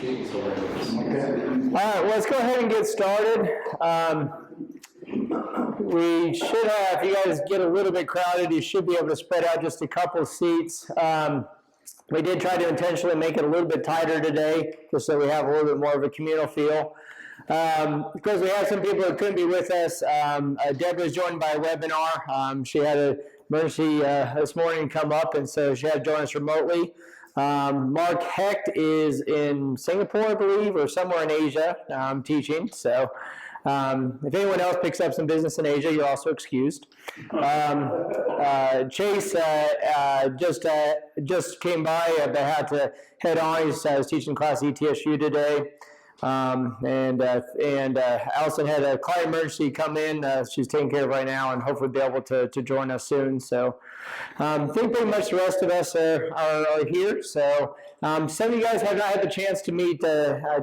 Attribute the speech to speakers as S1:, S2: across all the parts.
S1: right, let's go ahead and get started. We should have, if you guys get a little bit crowded, you should be able to spread out just a couple seats. We did try to intentionally make it a little bit tighter today, just so we have a little bit more of a communal feel. Because we have some people that couldn't be with us, Deborah is joined by a webinar. She had an emergency this morning come up, and so she had to join us remotely. Mark Hecht is in Singapore, I believe, or somewhere in Asia teaching. So if anyone else picks up some business in Asia, you're also excused. Chase just came by, but had to head on. He was teaching class ETSU today. And Allison had a client emergency come in. She's taken care of right now, and hopefully be able to join us soon. So I think pretty much the rest of us are here. So some of you guys have not had the chance to meet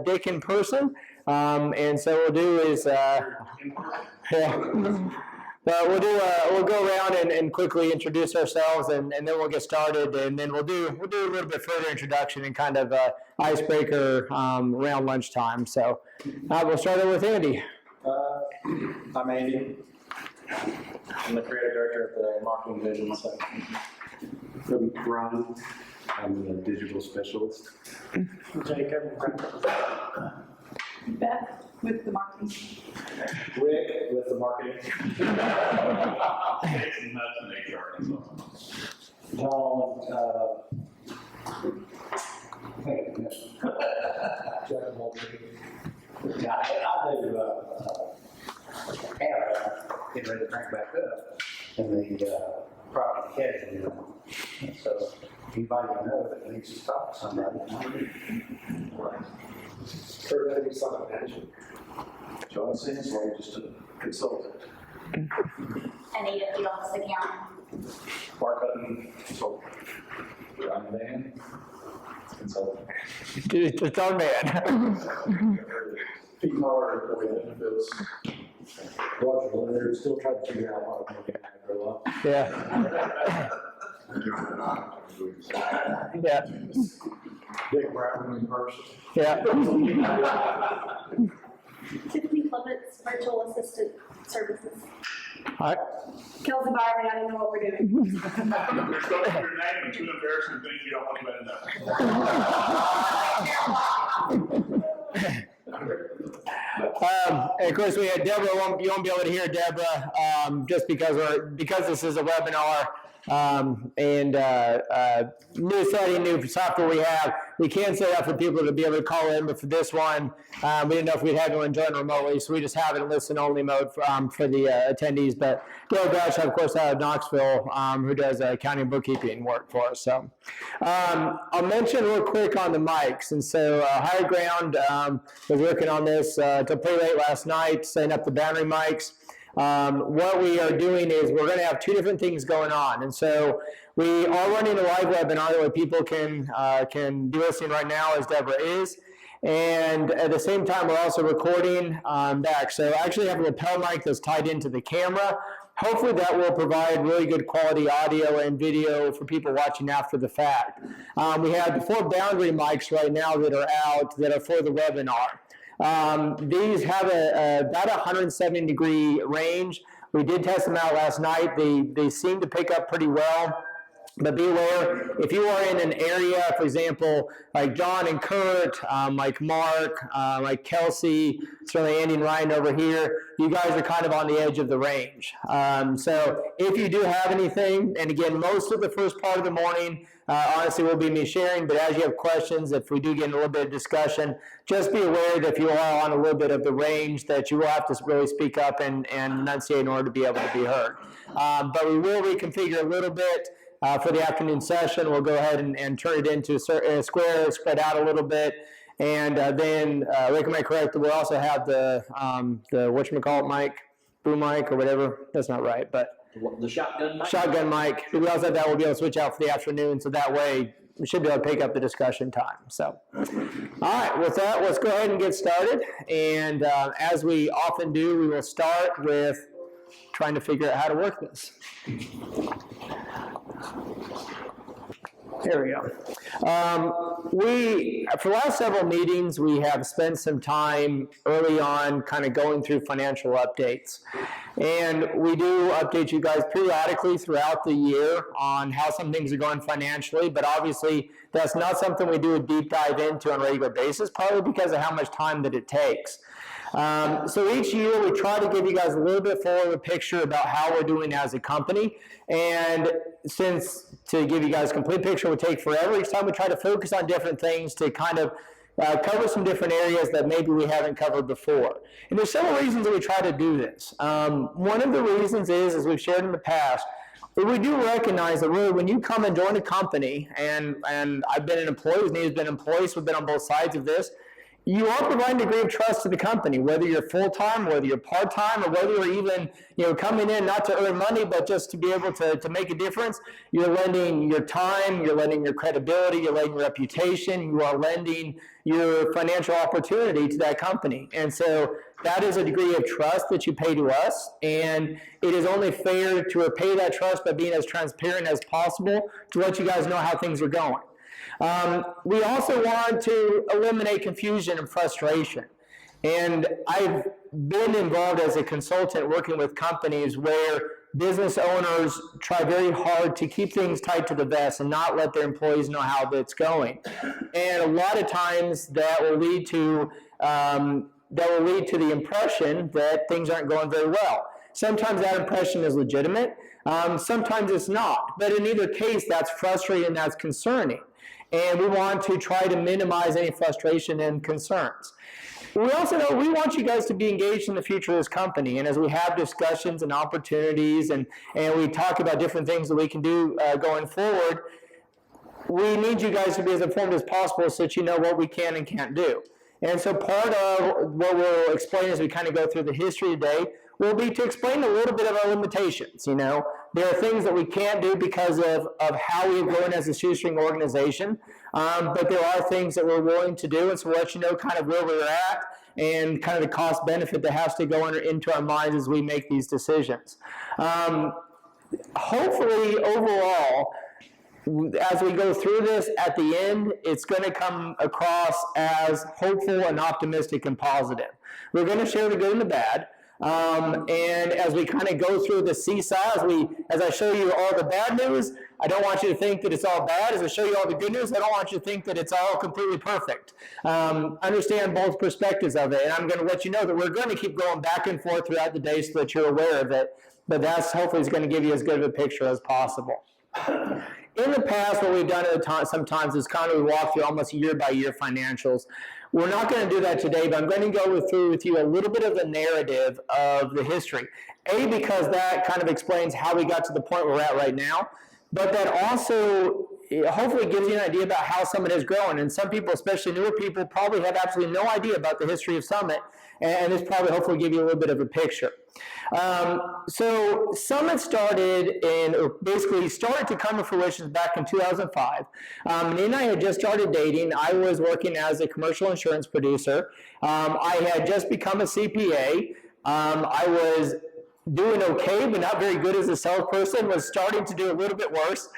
S1: Dick in person. And so what we'll do is we'll go around and quickly introduce ourselves, and then we'll get started, and then we'll do a little bit further introduction and kind of icebreaker around lunchtime. So we'll start it with Andy.
S2: I'm Andy. I'm the creative director of the marketing division. So.
S3: I'm Ron. I'm the digital specialist.
S2: Jacob.
S4: Beth with the marketing.
S2: Rick with the marketing. John. I do getting ready to crank back up in the property casualty room. So anybody you know that needs to talk to somebody.
S3: Everybody son of management. John Sinsler, just a consultant.
S4: Anita, the office account.
S3: Mark Hutton, consultant. John Van, consultant.
S1: It's our man.
S3: Pete Mauer, benefits. Roger Leonard, still trying to figure out how to make it grow up.
S1: Yeah. Yeah.
S3: Dick Brown in person.
S1: Yeah.
S4: Tiffany Clements, virtual assistant services.
S1: All right.
S4: Kelsey Byron, I don't know what we're doing.
S5: There's both your name and two embarrassing things you don't want to know.
S1: And of course, we had Deborah. You won't be able to hear Deborah just because this is a webinar and new setting, new software we have. We can set up for people to be able to call in, but for this one, we didn't know if we'd have anyone join remotely, so we just have it in listen-only mode for the attendees. But Dale Grouch, of course, out of Knoxville, who does accounting and bookkeeping work for us. So I'll mention real quick on the mics. And so Higher Ground was working on this till pretty late last night, setting up the boundary mics. What we are doing is we're going to have two different things going on. And so we are running a live webinar where people can be listening right now as Deborah is. And at the same time, we're also recording back. So I actually have a lapel mic that's tied into the camera. Hopefully that will provide really good quality audio and video for people watching after the fact. We have the 4 boundary mics right now that are out that are for the webinar. These have about 170-degree range. We did test them out last night. They seem to pick up pretty well. But be aware, if you are in an area, for example, like John and Kurt, like Mark, like Kelsey, certainly Andy and Ryan over here, you guys are kind of on the edge of the range. So if you do have anything, and again, most of the first part of the morning, honestly, will be me sharing, but as you have questions, if we do get in a little bit of discussion, just be aware that if you are on a little bit of the range, that you will have to really speak up and enunciate in order to be able to be heard. But we will reconfigure a little bit. For the afternoon session, we'll go ahead and turn it into a square, spread out a little bit, and then Rick, am I correct? We'll also have the whatchamacallit mic, boom mic or whatever. That's not right, but
S2: The shotgun mic?
S1: Shotgun mic. We also have that. We'll be able to switch out for the afternoon, so that way we should be able to pick up the discussion time. So, all right, with that, let's go ahead and get started. And as we often do, we will start with trying to figure out how to work this. There we go. For the last several meetings, we have spent some time early on kind of going through financial updates. And we do update you guys periodically throughout the year on how some things are going financially, but obviously that's not something we do a deep dive into on a regular basis, probably because of how much time that it takes. So each year we try to give you guys a little bit forward a picture about how we're doing as a company. And since to give you guys a complete picture would take forever, each time we try to focus on different things to kind of cover some different areas that maybe we haven't covered before. And there's several reasons that we try to do this. One of the reasons is, as we've shared in the past, we do recognize that really when you come and join a company, and I've been an employee, Neil's been an employee, so we've been on both sides of this, you are providing a degree of trust to the company, whether you're full-time, whether you're part-time, or whether you're even coming in not to earn money, but just to be able to make a difference. You're lending your time, you're lending your credibility, you're lending your reputation, you are lending your financial opportunity to that company. And so that is a degree of trust that you pay to us, and it is only fair to repay that trust by being as transparent as possible to let you guys know how things are going. We also want to eliminate confusion and frustration. And I've been involved as a consultant working with companies where business owners try very hard to keep things tight to the vest and not let their employees know how it's going. And a lot of times that will lead to the impression that things aren't going very well. Sometimes that impression is legitimate, sometimes it's not. But in either case, that's frustrating and that's concerning. And we want to try to minimize any frustration and concerns. We also know we want you guys to be engaged in the future of this company. And as we have discussions and opportunities and we talk about different things that we can do going forward, we need you guys to be as informed as possible so that you know what we can and can't do. And so part of what we'll explain as we kind of go through the history today will be to explain a little bit of our limitations. There are things that we can't do because of how we've grown as a shoestring organization, but there are things that we're willing to do, and so we'll let you know kind of where we're at and kind of the cost benefit that has to go into our minds as we make these decisions. Hopefully, overall, as we go through this, at the end, it's going to come across as hopeful and optimistic and positive. We're going to share the good and the bad. And as we kind of go through the seesaw, as I show you all the bad news, I don't want you to think that it's all bad. As I show you all the good news, I don't want you to think that it's all completely perfect. Understand both perspectives of it, and I'm going to let you know that we're going to keep going back and forth throughout the day so that you're aware of it, but that's hopefully is going to give you as good of a picture as possible. In the past, what we've done sometimes is kind of walk through almost year-by-year financials. We're not going to do that today, but I'm going to go through with you a little bit of the narrative of the history. Because that kind of explains how we got to the point we're at right now, but that also hopefully gives you an idea about how Summit has grown. And some people, especially newer people, probably have absolutely no idea about the history of Summit, and this probably hopefully give you a little bit of a picture. So Summit started to come to fruition back in 2005. Nina and I had just started dating. I was working as a commercial insurance producer. I had just become a CPA. I was doing okay, but not very good as a salesperson, was starting to do a little bit worse.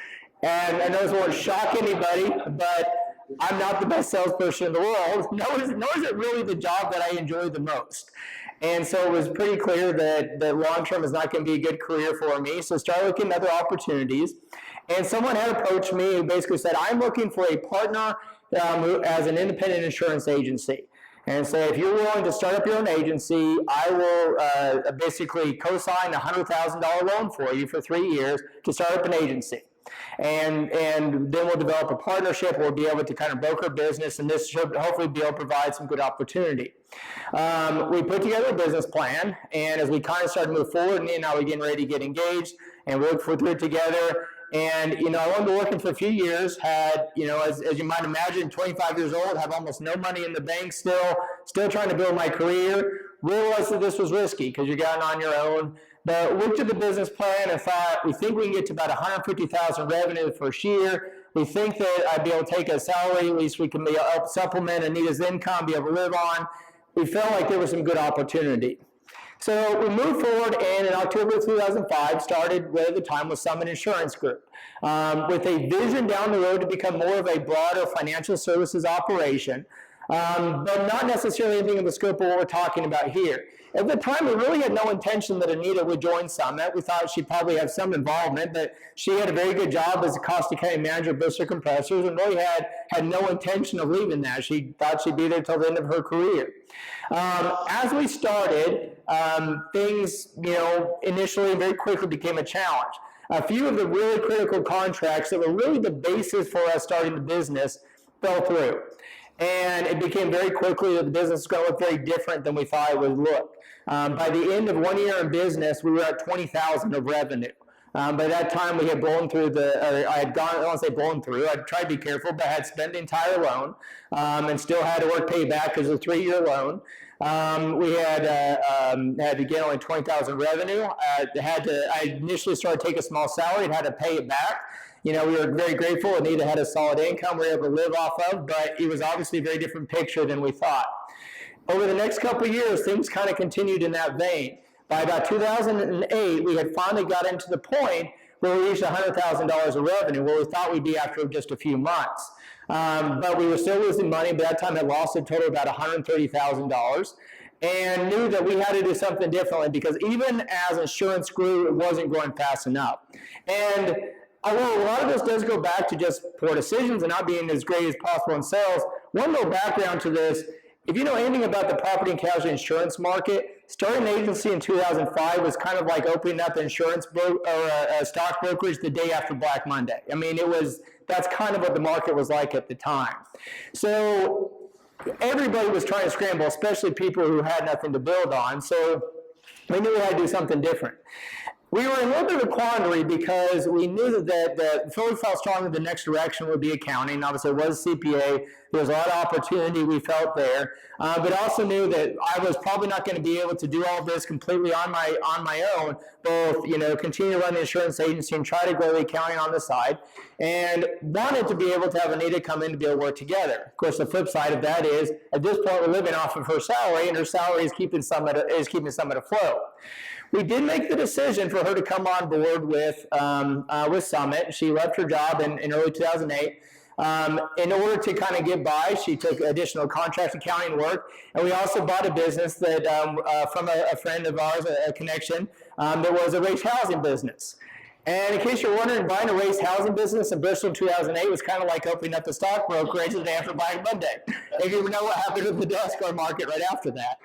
S1: And I know this won't shock anybody, but I'm not the best salesperson in the world, nor is it really the job that I enjoy the most. And so it was pretty clear that long-term is not going to be a good career for me, so I started looking at other opportunities. And someone had approached me who basically said, I'm looking for a partner as an independent insurance agency. And so if you're willing to start up your own agency, I will basically co-sign a $100,000 loan for you for 3 years to start up an agency. And then we'll develop a partnership. We'll be able to kind of broker business, and this should hopefully be able to provide some good opportunity. We put together a business plan, and as we kind of started to move forward, and now we're getting ready to get engaged, and we looked through it together. And, I wanted to working for a few years, had, as you might imagine, 25 years old, have almost no money in the bank still trying to build my career, realized that this was risky because you're going on your own. But looked at the business plan and thought, we think we can get to about $150,000 revenue the first year. We think that I'd be able to take a salary, at least we can help supplement Anita's income, be able to live on. We felt like there was some good opportunity. So we moved forward, and in October 2005, started what at the time was Summit Insurance Group, with a vision down the road to become more of a broader financial services operation, but not necessarily anything in the scope of what we're talking about here. At the time, we really had no intention that Anita would join Summit. We thought she'd probably have some involvement, but she had a very good job as a Costa County manager of Bristol Compressors, and really had no intention of leaving that. She thought she'd be there till the end of her career. As we started, things, initially very quickly became a challenge. A few of the really critical contracts that were really the basis for us starting the business fell through. And it became very quickly that the business was going to look very different than we thought it would look. By the end of 1 year in business, we were at $20,000 of revenue. By that time, we had blown through I don't want to say blown through, I tried to be careful, but I had spent the entire loan and still had to work payback because it was a 3-year loan. We had again only $20,000 revenue. I initially started to take a small salary and had to pay it back. We were very grateful. Anita had a solid income we were able to live off of, but it was obviously a very different picture than we thought. Over the next couple of years, things kind of continued in that vein. By about 2008, we had finally got into the point where we reached $100,000 of revenue, where we thought we'd be after just a few months. But we were still losing money. By that time, I lost a total of about $130,000. And knew that we had to do something differently because even as insurance grew, it wasn't growing fast enough. And although a lot of this does go back to just poor decisions and not being as great as possible in sales, one little background to this, if you know anything about the property and casualty insurance market, starting an agency in 2005 was kind of like opening up an insurance a stock brokerage the day after Black Monday. I mean, that's kind of what the market was like at the time. So everybody was trying to scramble, especially people who had nothing to build on. So we knew we had to do something different. We were in a little bit of a quandary because we knew that we felt strongly the next direction would be accounting. Obviously, it was CPA. There was a lot of opportunity we felt there, but also knew that I was probably not going to be able to do all this completely on my own. Both, continue to run the insurance agency and try to grow the accounting on the side, and wanted to be able to have Anita come in to be able to work together. Of course, the flip side of that is at this point we're living off of her salary, and her salary is keeping Summit afloat. We did make the decision for her to come on board with Summit. She left her job in early 2008. In order to kind of get by, she took additional contract accounting work, and we also bought a business that from a friend of ours, a connection, that was a race housing business. And in case you're wondering, buying a race housing business in Bristol in 2008 was kind of like opening up the stock brokerage the day after Black Monday. If you know what happened with the NASCAR market right after that.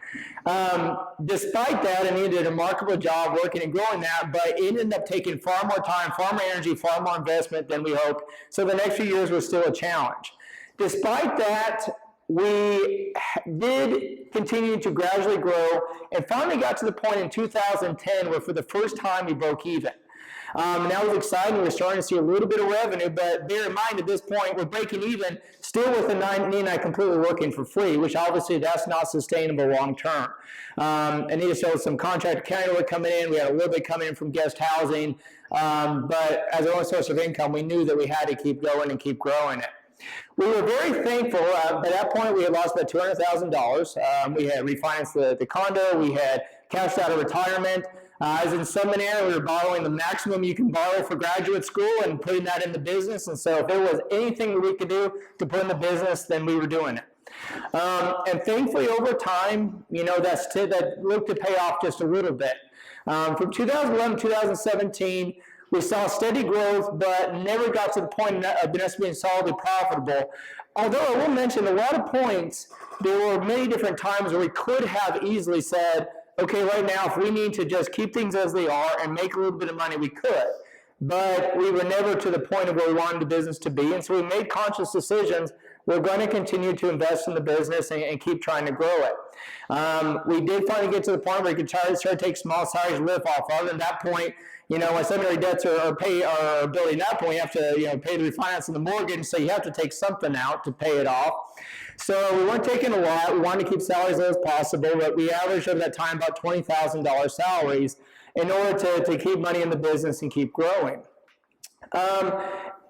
S1: Despite that, Anita did a remarkable job working and growing that, but it ended up taking far more time, far more energy, far more investment than we hoped. So the next few years were still a challenge. Despite that, we did continue to gradually grow and finally got to the point in 2010 where for the first time we broke even. And that was exciting. We're starting to see a little bit of revenue, but bear in mind at this point, we're breaking even still with the 99 completely working for free, which obviously that's not sustainable long term. Anita showed some contract accounting work coming in. We had a little bit coming in from guest housing, but as our only source of income, we knew that we had to keep going and keep growing it. We were very thankful. By that point, we had lost about $200,000. We had refinanced the condo. We had cashed out of retirement. As in seminary, we were borrowing the maximum you can borrow for graduate school and putting that in the business. And so if there was anything that we could do to put in the business, then we were doing it. And thankfully, over time, that looked to pay off just a little bit. From 2011 to 2017, we saw steady growth, but never got to the point of us being solidly profitable. Although I will mention, at a lot of points, there were many different times where we could have easily said, okay, right now, if we need to just keep things as they are and make a little bit of money, we could. But we were never to the point of where we wanted the business to be. And so we made conscious decisions. We're going to continue to invest in the business and keep trying to grow it. We did finally get to the point where we could start to take small salaries to live off of. And at that point, my secondary debts are ability. At that point, you have to pay the refinance of the mortgage, so you have to take something out to pay it off. So we weren't taking a lot. We wanted to keep salaries as low as possible, but we averaged over that time about $20,000 salaries in order to keep money in the business and keep growing.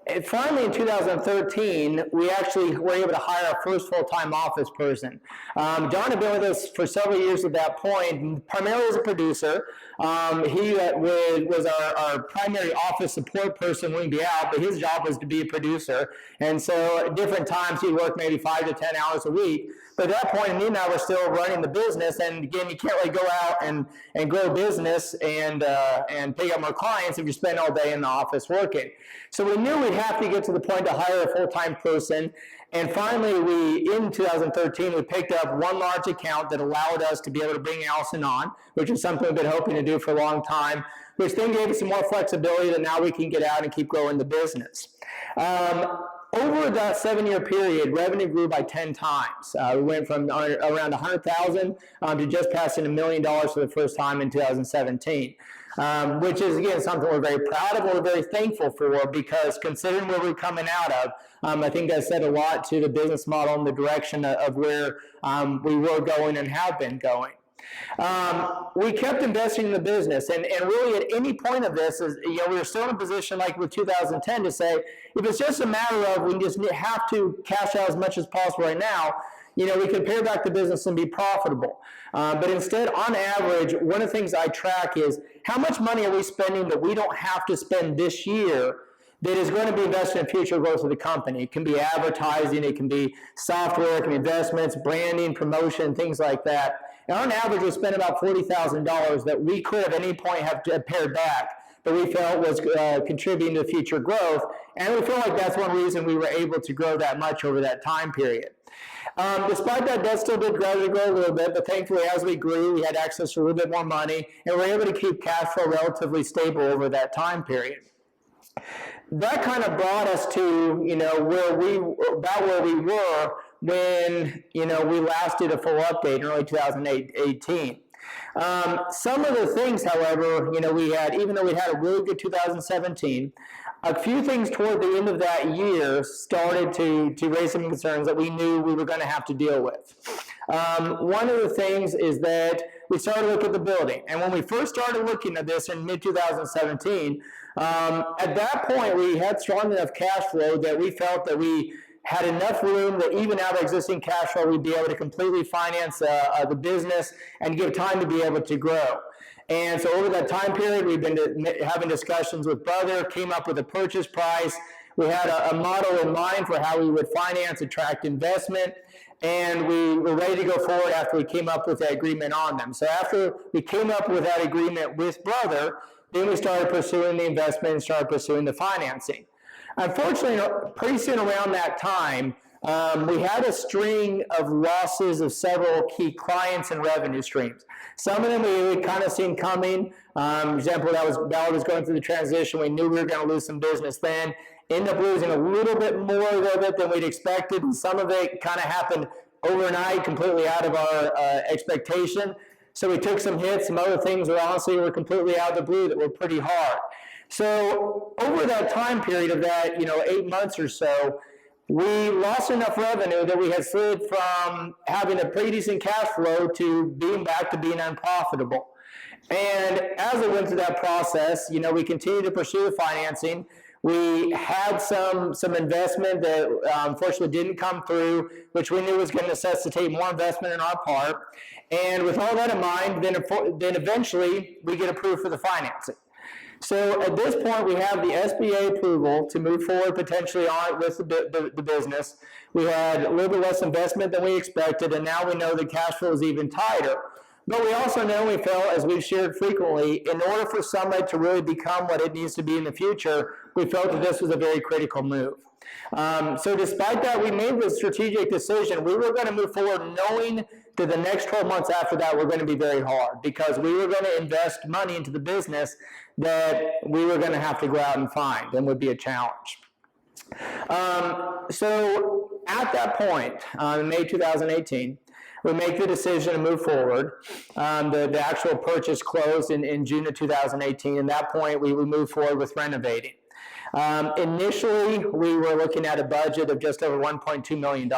S1: And finally, in 2013, we actually were able to hire our first full-time office person. John had been with us for several years at that point, primarily as a producer. He was our primary office support person when he'd be out, but his job was to be a producer. And so at different times, he'd work maybe 5 to 10 hours a week. But at that point, me and I were still running the business, and again, you can't really go out and grow business and pick up more clients if you spend all day in the office working. So we knew we'd have to get to the point to hire a full-time person, and finally, in 2013, we picked up one large account that allowed us to be able to bring Allison on, which is something we've been hoping to do for a long time, which then gave us some more flexibility that now we can get out and keep growing the business. Over that 7-year period, revenue grew by 10 times. We went from around $100,000 to just passing $1 million for the first time in 2017, which is, again, something we're very proud of and we're very thankful for, because considering where we're coming out of, I think that said a lot to the business model and the direction of where we were going and have been going. We kept investing in the business, and really at any point of this, we were still in a position like with 2010 to say, if it's just a matter of we just have to cash out as much as possible right now, we can pare back the business and be profitable. But instead, on average, one of the things I track is how much money are we spending that we don't have to spend this year that is going to be invested in future growth of the company. It can be advertising, it can be software, it can be investments, branding, promotion, things like that. And on average, we spent about $40,000 that we could at any point have pared back, but we felt was contributing to future growth. And we feel like that's one reason we were able to grow that much over that time period. Despite that, debt still did gradually grow a little bit, but thankfully as we grew, we had access to a little bit more money, and we were able to keep cash flow relatively stable over that time period. That kind of brought us to, where we were when, we last did a full update in early 2018. Some of the things, however, we had, even though we had a really good 2017, a few things toward the end of that year started to raise some concerns that we knew we were going to have to deal with. One of the things is that we started to look at the building. And when we first started looking at this in mid-2017, at that point, we had strong enough cash flow that we felt that we had enough room that even out of existing cash flow, we'd be able to completely finance the business and give time to be able to grow. And so over that time period, we've been having discussions with Brother, came up with a purchase price. We had a model in mind for how we would finance, attract investment, and we were ready to go forward after we came up with that agreement on them. So after we came up with that agreement with Brother, then we started pursuing the investment and started pursuing the financing. Unfortunately, pretty soon around that time, we had a string of losses of several key clients and revenue streams. Some of them we had kind of seen coming. Example, Ballard was going through the transition. We knew we were going to lose some business then. Ended up losing a little bit more of it than we'd expected, and some of it kind of happened overnight, completely out of our expectation. So we took some hits. Some other things were honestly completely out of the blue that were pretty hard. So over that time period of that, 8 months or so, we lost enough revenue that we had slid from having a pretty decent cash flow to being back to being unprofitable. And as we went through that process, we continued to pursue the financing. We had some investment that unfortunately didn't come through, which we knew was going to necessitate more investment on our part. And with all that in mind, then eventually we get approved for the financing. So at this point, we have the SBA approval to move forward potentially on with the business. We had a little bit less investment than we expected, and now we know the cash flow is even tighter. But we also know, we felt, as we've shared frequently, in order for Summit to really become what it needs to be in the future, we felt that this was a very critical move. So despite that, we made the strategic decision. We were going to move forward knowing that the next 12 months after that were going to be very hard, because we were going to invest money into the business that we were going to have to go out and find and would be a challenge. So at that point, in May 2018, we make the decision to move forward. The actual purchase closed in June of 2018. At that point, we would move forward with renovating. Initially, we were looking at a budget of just over $1.2 million.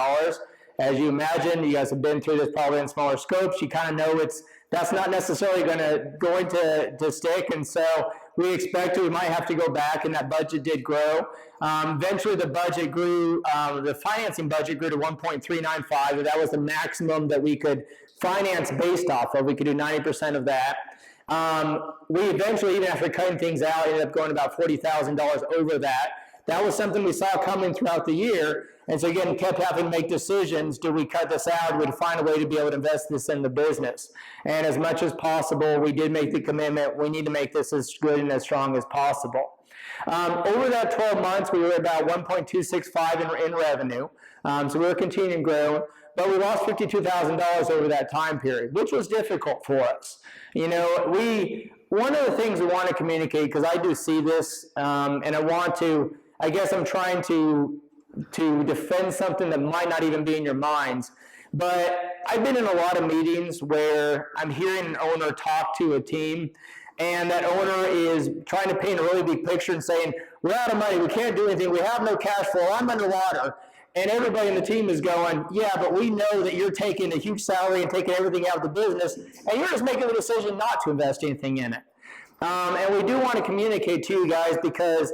S1: As you imagine, you guys have been through this probably in smaller scopes. You kind of know that's not necessarily going to stick. And so we expected we might have to go back, and that budget did grow. Eventually, the budget grew, the financing budget grew to 1.395, and that was the maximum that we could finance based off of. We could do 90% of that. We eventually, even after cutting things out, ended up going about $40,000 over that. That was something we saw coming throughout the year. And so again, kept having to make decisions. Do we cut this out? We'd find a way to be able to invest this in the business. And as much as possible, we did make the commitment. We need to make this as good and as strong as possible. Over that 12 months, we were about 1.265 in revenue. So we were continuing to grow. But we lost $52,000 over that time period, which was difficult for us. You know, one of the things we want to communicate, because I do see this, and I guess I'm trying to defend something that might not even be in your minds. But I've been in a lot of meetings where I'm hearing an owner talk to a team, and that owner is trying to paint a really big picture and saying, we're out of money, we can't do anything, we have no cash flow, I'm underwater. And everybody in the team is going, yeah, but we know that you're taking a huge salary and taking everything out of the business, and you're just making the decision not to invest anything in it. And we do want to communicate to you guys, because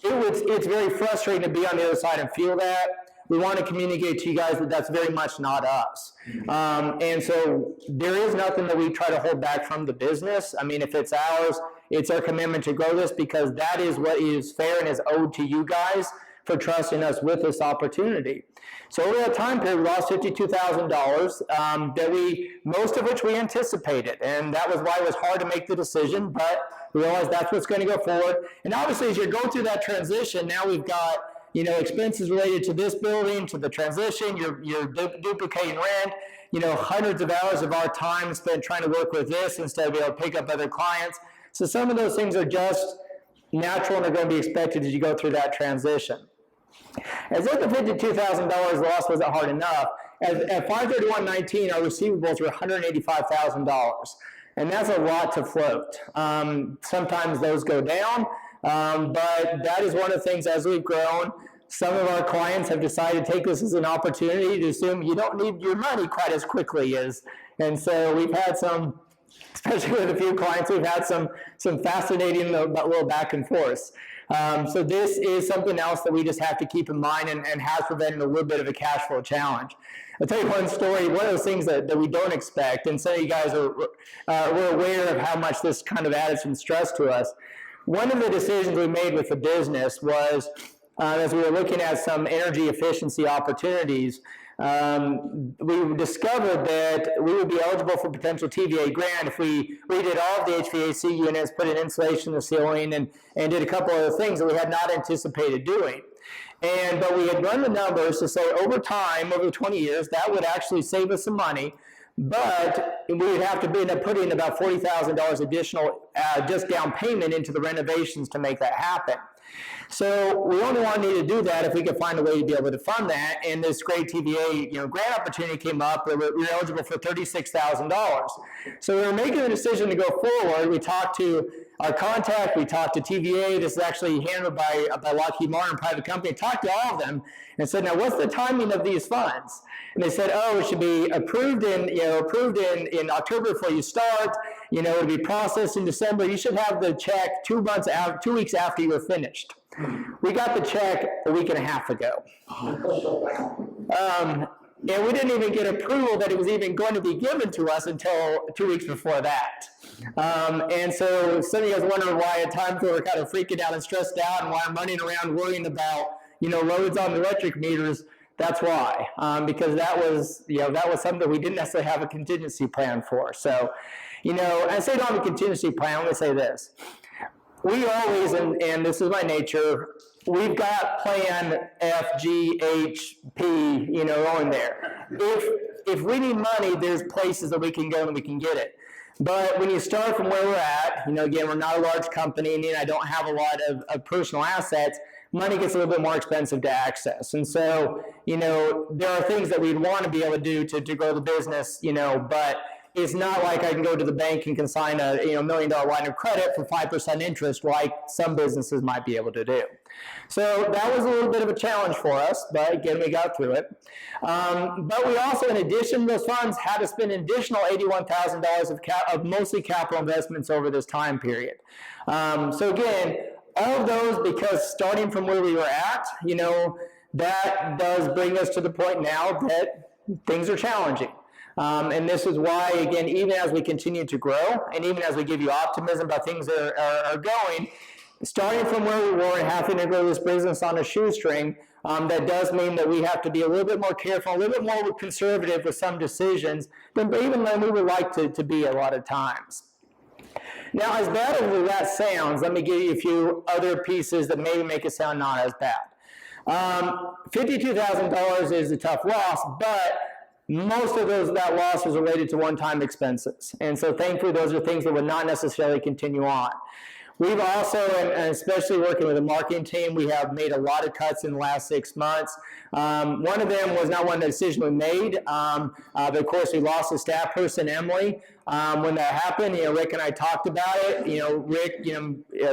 S1: it's very frustrating to be on the other side and feel that. We want to communicate to you guys that that's very much not us. And so there is nothing that we try to hold back from the business. I mean, if it's ours, it's our commitment to grow this, because that is what is fair and is owed to you guys for trusting us with this opportunity. So over that time period, we lost $52,000, most of which we anticipated, and that was why it was hard to make the decision, but we realized that's what's going to go forward. And obviously, as you go through that transition, now we've got, you know, expenses related to this building, to the transition, you're duplicating rent, you know, hundreds of hours of our time spent trying to work with this instead of being able to pick up other clients. So some of those things are just natural and are going to be expected as you go through that transition. As if the $52,000 loss wasn't hard enough, at 5/31/19, our receivables were $185,000, and that's a lot to float. Sometimes those go down, but that is one of the things as we've grown. Some of our clients have decided to take this as an opportunity to assume you don't need your money quite as quickly as, and so we've had some, especially with a few clients, we've had some fascinating little back and forth. So this is something else that we just have to keep in mind and has prevented a little bit of a cash flow challenge. I'll tell you one story, one of those things that we don't expect, and some of you guys we're aware of how much this kind of added some stress to us. One of the decisions we made with the business was, as we were looking at some energy efficiency opportunities, we discovered that we would be eligible for potential TVA grant if we redid all of the HVAC units, put in insulation in the ceiling, and did a couple other things that we had not anticipated doing. But we had run the numbers to say over time, over 20 years, that would actually save us some money, but we would have to end up putting about $40,000 additional just down payment into the renovations to make that happen. So we only wanted to do that if we could find a way to be able to fund that, and this great TVA grant opportunity came up. We were eligible for $36,000. So we were making the decision to go forward. We talked to our contact, we talked to TVA. This is actually handled by Lockheed Martin, private company. Talked to all of them and said, now what's the timing of these funds? And they said, oh, it should be approved in October before you start. It'll be processed in December. You should have the check 2 weeks after you were finished. We got the check a week and a half ago. And we didn't even get approval that it was even going to be given to us until 2 weeks before that. And so some of you guys wonder why at times we were kind of freaking out and stressed out, and why I'm running around worrying about, loads on the electric meters. That's why, because that was something we didn't necessarily have a contingency plan for. So, I say don't have a contingency plan. Let me say this. We always, and this is my nature, we've got plan F, G, H, P, on there. If we need money, there's places that we can go and we can get it. But when you start from where we're at, again, we're not a large company, and I don't have a lot of personal assets, money gets a little bit more expensive to access. And so, there are things that we'd want to be able to do to grow the business, but it's not like I can go to the bank and consign a $1 million line of credit for 5% interest like some businesses might be able to do. So that was a little bit of a challenge for us, but again, we got through it. But we also, in addition to those funds, had to spend an additional $81,000 of mostly capital investments over this time period. So again, all of those, because starting from where we were at, that does bring us to the point now that things are challenging. And this is why, again, even as we continue to grow, and even as we give you optimism about things that are going, starting from where we were and having to grow this business on a shoestring, that does mean that we have to be a little bit more careful, a little bit more conservative with some decisions, even than we would like to be a lot of times. Now, as bad as that sounds, let me give you a few other pieces that maybe make it sound not as bad. $52,000 is a tough loss, but most of that loss was related to one-time expenses. And so thankfully, those are things that would not necessarily continue on. We've also, and especially working with the marketing team, we have made a lot of cuts in the last 6 months. One of them was not one decision we made, but of course we lost a staff person, Emily. When that happened, Rick and I talked about it. Rick,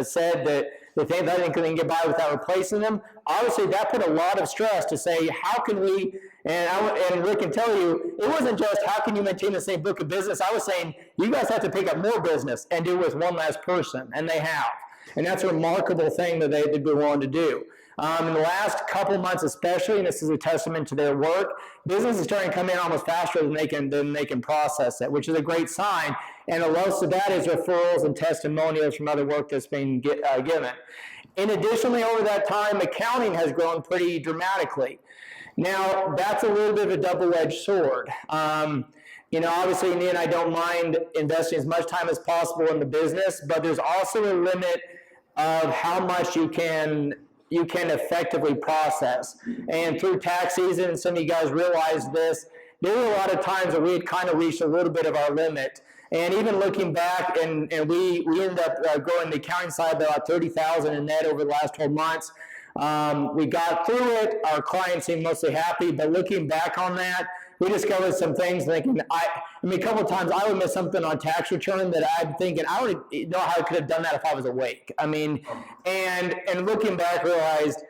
S1: said that they think that they couldn't get by without replacing them. Obviously, that put a lot of stress to say, how can we, and Rick can tell you, it wasn't just how can you maintain the same book of business. I was saying, you guys have to pick up more business and do it with one less person, and they have. And that's a remarkable thing that they've been willing to do. In the last couple months especially, and this is a testament to their work, business is starting to come in almost faster than they can process it, which is a great sign. And the most of that is referrals and testimonials from other work that's being given. And additionally, over that time, accounting has grown pretty dramatically. Now, that's a little bit of a double-edged sword. Obviously, Nia and I don't mind investing as much time as possible in the business, but there's also a limit of how much you can effectively process. And through tax season, and some of you guys realize this, there were a lot of times where we had kind of reached a little bit of our limit. And even looking back, and we ended up growing the accounting side by about $30,000 in net over the last 12 months. We got through it. Our clients seemed mostly happy, but looking back on that, we discovered some things thinking, a couple of times I would miss something on tax return that I'm thinking, I don't know how I could have done that if I was awake. And looking back, realized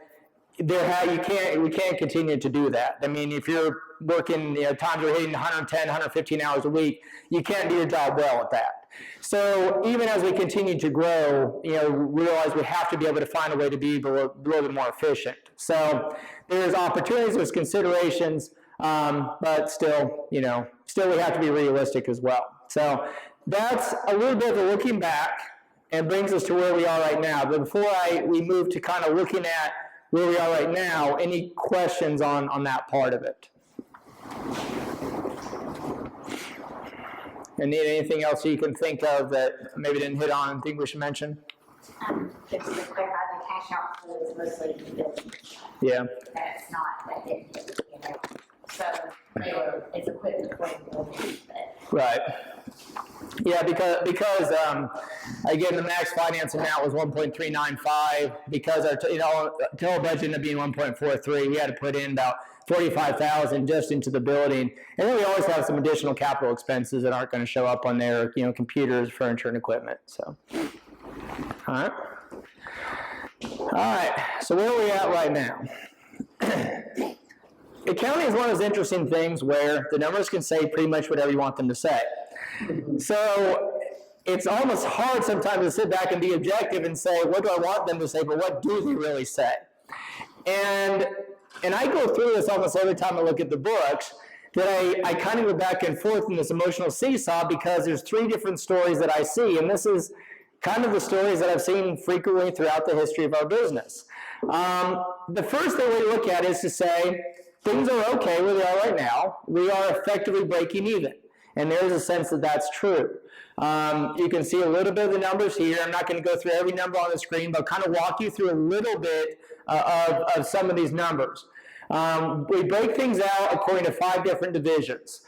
S1: we can't continue to do that. If you're working, times you're hitting 110, 115 hours a week, you can't do your job well at that. So even as we continue to grow, we realize we have to be able to find a way to be a little bit more efficient. So there's opportunities, there's considerations, but still we have to be realistic as well. So that's a little bit of a looking back and brings us to where we are right now. But before we move to kind of looking at where we are right now, any questions on that part of it? And need anything else you can think of that maybe didn't hit on and think we should mention?
S6: Just to clarify, the cash outflow is mostly business.
S1: Yeah.
S6: That's not, that didn't hit the P&L. So it's equipment for the building, but.
S1: Right. Yeah, because again, the max finance amount was 1.395 because our total budget ended up being 1.43. We had to put in about $45,000 just into the building, and then we always have some additional capital expenses that aren't going to show up on there, computers, furniture, and equipment. So, all right. So where are we at right now? Accounting is one of those interesting things where the numbers can say pretty much whatever you want them to say. So it's almost hard sometimes to sit back and be objective and say, what do I want them to say, but what do they really say? And I go through this almost every time I look at the books, that I kind of go back and forth in this emotional seesaw because there's 3 different stories that I see, and this is kind of the stories that I've seen frequently throughout the history of our business. The first thing we look at is to say, things are okay where they are right now. We are effectively breaking even. And there's a sense that that's true. You can see a little bit of the numbers here. I'm not going to go through every number on the screen, but kind of walk you through a little bit of some of these numbers. We break things out according to 5 different divisions.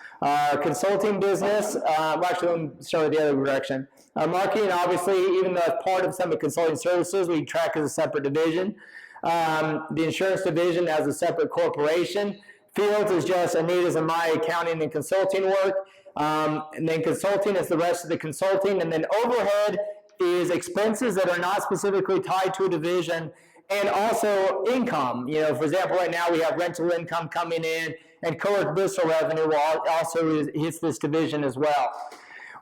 S1: Consulting business, actually, let me start with the other direction. Marketing, obviously, even though it's part of some of the consulting services, we track as a separate division. The insurance division as a separate corporation. Fields is just Anita's and my accounting and consulting work. And then consulting is the rest of the consulting. And then overhead is expenses that are not specifically tied to a division, and also income. You know, for example, right now we have rental income coming in, and co-work Bristol revenue will also hits this division as well.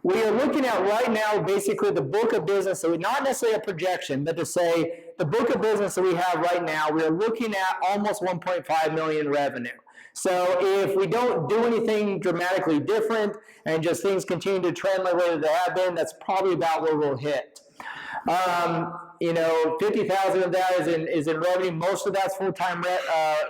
S1: We are looking at right now basically the book of business, so not necessarily a projection, but to say the book of business that we have right now, we are looking at almost 1.5 million revenue. So if we don't do anything dramatically different and just things continue to trend the way that they have been, that's probably about where we'll hit. You know, 50,000 of that is in revenue. Most of that's full-time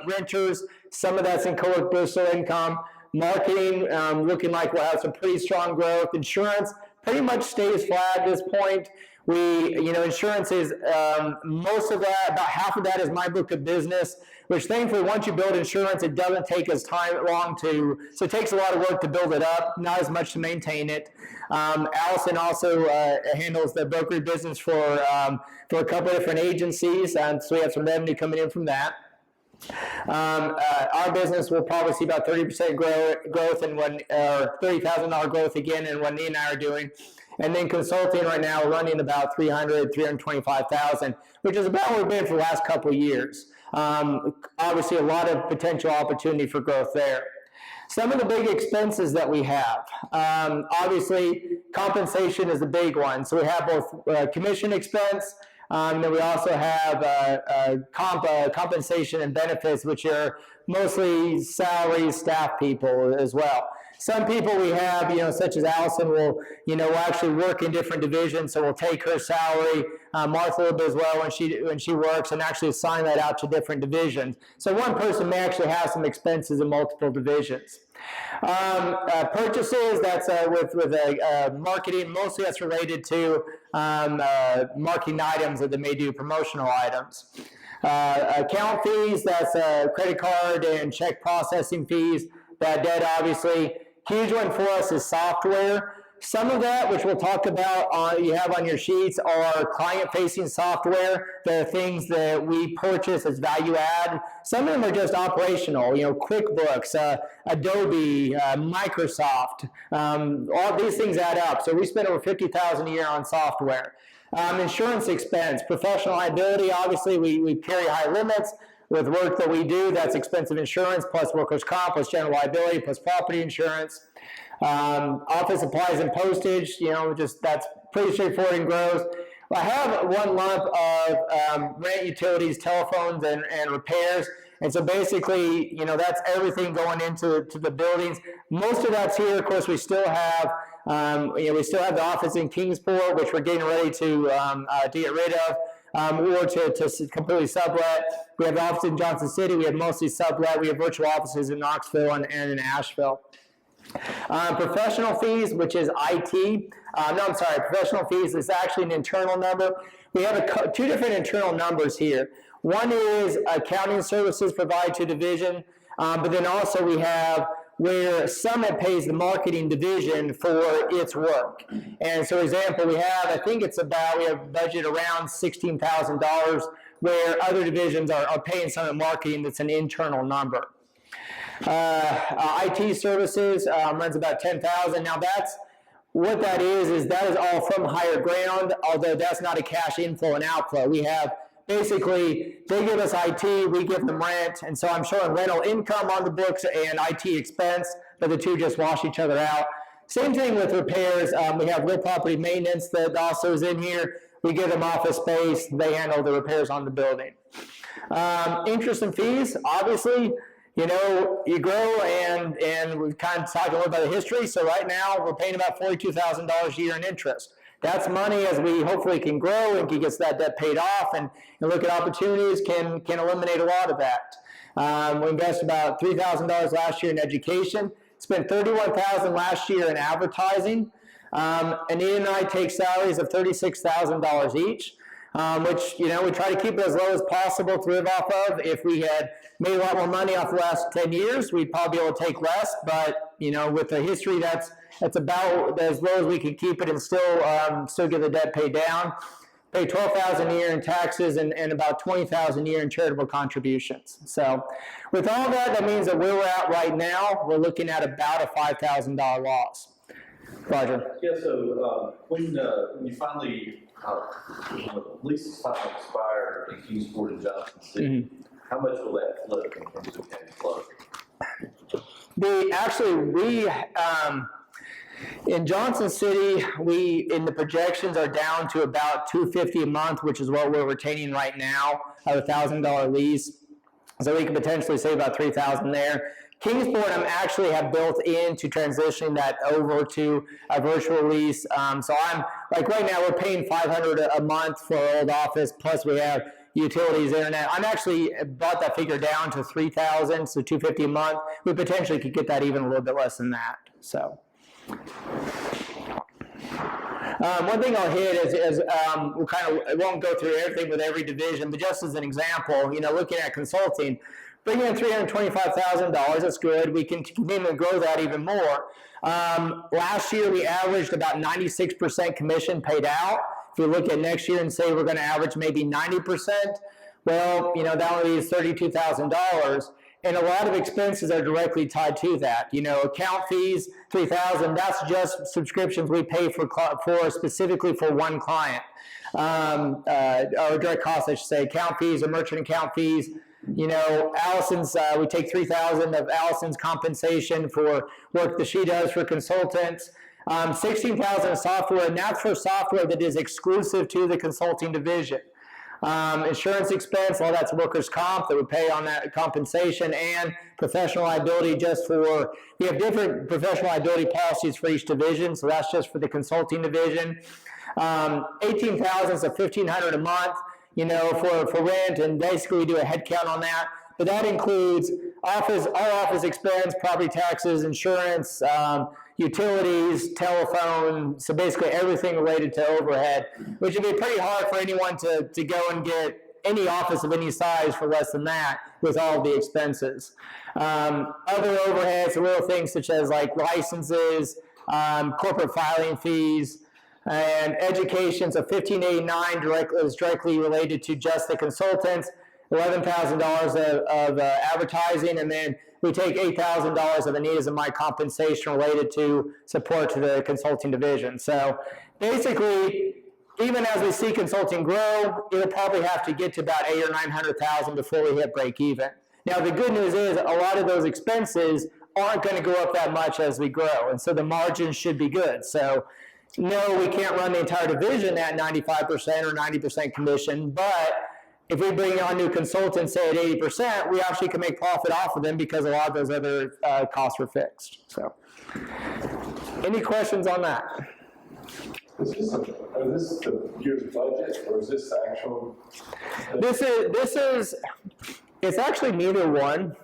S1: renters. Some of that's in co-work Bristol income. Marketing, looking like we'll have some pretty strong growth. Insurance pretty much stays flat at this point. Insurance is most of that, about half of that is my book of business, which thankfully once you build insurance, it doesn't take as long so it takes a lot of work to build it up, not as much to maintain it. Allison also handles the brokerage business for a couple of different agencies, and so we have some revenue coming in from that. Our business will probably see about 30% growth and $30,000 growth again in what Nia and I are doing. And then consulting right now, we're running about $325,000, which is about where we've been for the last couple of years. Obviously, a lot of potential opportunity for growth there. Some of the big expenses that we have, obviously, compensation is a big one. So we have both commission expense, and then we also have compensation and benefits, which are mostly salaries, staff people as well. Some people we have, such as Allison, will actually work in different divisions, so we'll take her salary, Martha a little bit as well when she works, and actually assign that out to different divisions. So one person may actually have some expenses in multiple divisions. Purchases, that's with marketing, mostly that's related to marketing items that they may do, promotional items. Account fees, that's credit card and check processing fees. Bad debt, obviously. Huge one for us is software. Some of that, which we'll talk about, you have on your sheets, are client-facing software. There are things that we purchase as value add. Some of them are just operational, QuickBooks, Adobe, Microsoft. All these things add up. So we spend over $50,000 a year on software. Insurance expense, professional liability. Obviously, we carry high limits. With work that we do, that's expensive insurance, plus workers' comp, plus general liability, plus property insurance. Office supplies and postage, that's pretty straightforward and gross. I have one lump of rent, utilities, telephones, and repairs. And so basically, that's everything going into the buildings. Most of that's here. Of course, we still have the office in Kingsport, which we're getting ready to get rid of. Or to completely sublet. We have offices in Johnson City. We have mostly sublet. We have virtual offices in Knoxville and in Asheville. Professional fees, which is IT. Professional fees is actually an internal number. We have two different internal numbers here. One is accounting services provided to division, but then also we have where Summit pays the marketing division for its work. And so, for example, we have budget around $16,000, where other divisions are paying Summit marketing. That's an internal number. IT services runs about $10,000. Now what that is all from Higher Ground, although that's not a cash inflow and outflow. We have basically, they give us IT, we give them rent, and so I'm showing rental income on the books and IT expense, but the two just wash each other out. Same thing with repairs. We have real property maintenance that also is in here. We give them office space. They handle the repairs on the building. Interest and fees, obviously, you grow, and we've kind of talked a little about the history. So right now, we're paying about $42,000 a year in interest. That's money as we hopefully can grow and can get that debt paid off and look at opportunities, can eliminate a lot of that. We invested about $3,000 last year in education, spent $31,000 last year in advertising. Anita and I take salaries of $36,000 each, which, we try to keep it as low as possible to live off of. If we had made a lot more money off the last 10 years, we'd probably be able to take less, but, with the history, that's about as low as we can keep it and still get the debt paid down. pay $12,000 a year in taxes and about $20,000 a year in charitable contributions. So with all that means that where we're at right now, we're looking at about a $5,000 loss. Roger.
S3: Yeah, so, when you finally, when the leases finally expire in Kingsport and Johnson City, how much will that flip in terms of cash flow?
S1: In Johnson City, in the projections are down to about $250 a month, which is what we're retaining right now, at $1,000 lease. So we could potentially save about $3,000 there. Kingsport, actually have built into transitioning that over to a virtual lease. So I'm, like right now, we're paying $500 a month for our old office, plus we have utilities, internet. I'm actually brought that figure down to $3,000, so $250 a month. We potentially could get that even a little bit less than that, so. One thing I'll hit is we'll I won't go through everything with every division, but just as an example, looking at consulting, bringing in $325,000, that's good. We can continue to grow that even more. Last year, we averaged about 96% commission paid out. If we look at next year and say we're going to average maybe 90%, well, that would be $32,000. And a lot of expenses are directly tied to that. Account fees, $3,000, that's just subscriptions we pay for specifically for one client. Or direct costs, I should say, account fees or merchant account fees. Allison's, we take $3,000 of Allison's compensation for work that she does for consultants. $16,000 of software, and that's for software that is exclusive to the consulting division. Insurance expense, well, that's workers' comp that we pay on that compensation, and professional liability we have different professional liability policies for each division, so that's just for the consulting division. $18,000, so $1,500 a month, for rent, and basically we do a head count on that. But that includes all office expense, property taxes, insurance, utilities, telephone, so basically everything related to overhead, which would be pretty hard for anyone to go and get any office of any size for less than that with all of the expenses. Other overheads, little things such as like licenses, corporate filing fees, and education, so $1,589 is directly related to just the consultants, $11,000 of advertising, and then we take $8,000 of Anita's and my compensation related to support to the consulting division. So basically, even as we see consulting grow, it'll probably have to get to about $800,000 or $900,000 before we hit break even. Now the good news is a lot of those expenses aren't going to go up that much as we grow, and so the margins should be good. So no, we can't run the entire division at 95% or 90% commission, but if we bring on new consultants, say at 80%, we actually can make profit off of them because a lot of those other costs were fixed. So, any questions on that?
S7: Is this the year's budget, or is this actual?
S1: It's actually neither one.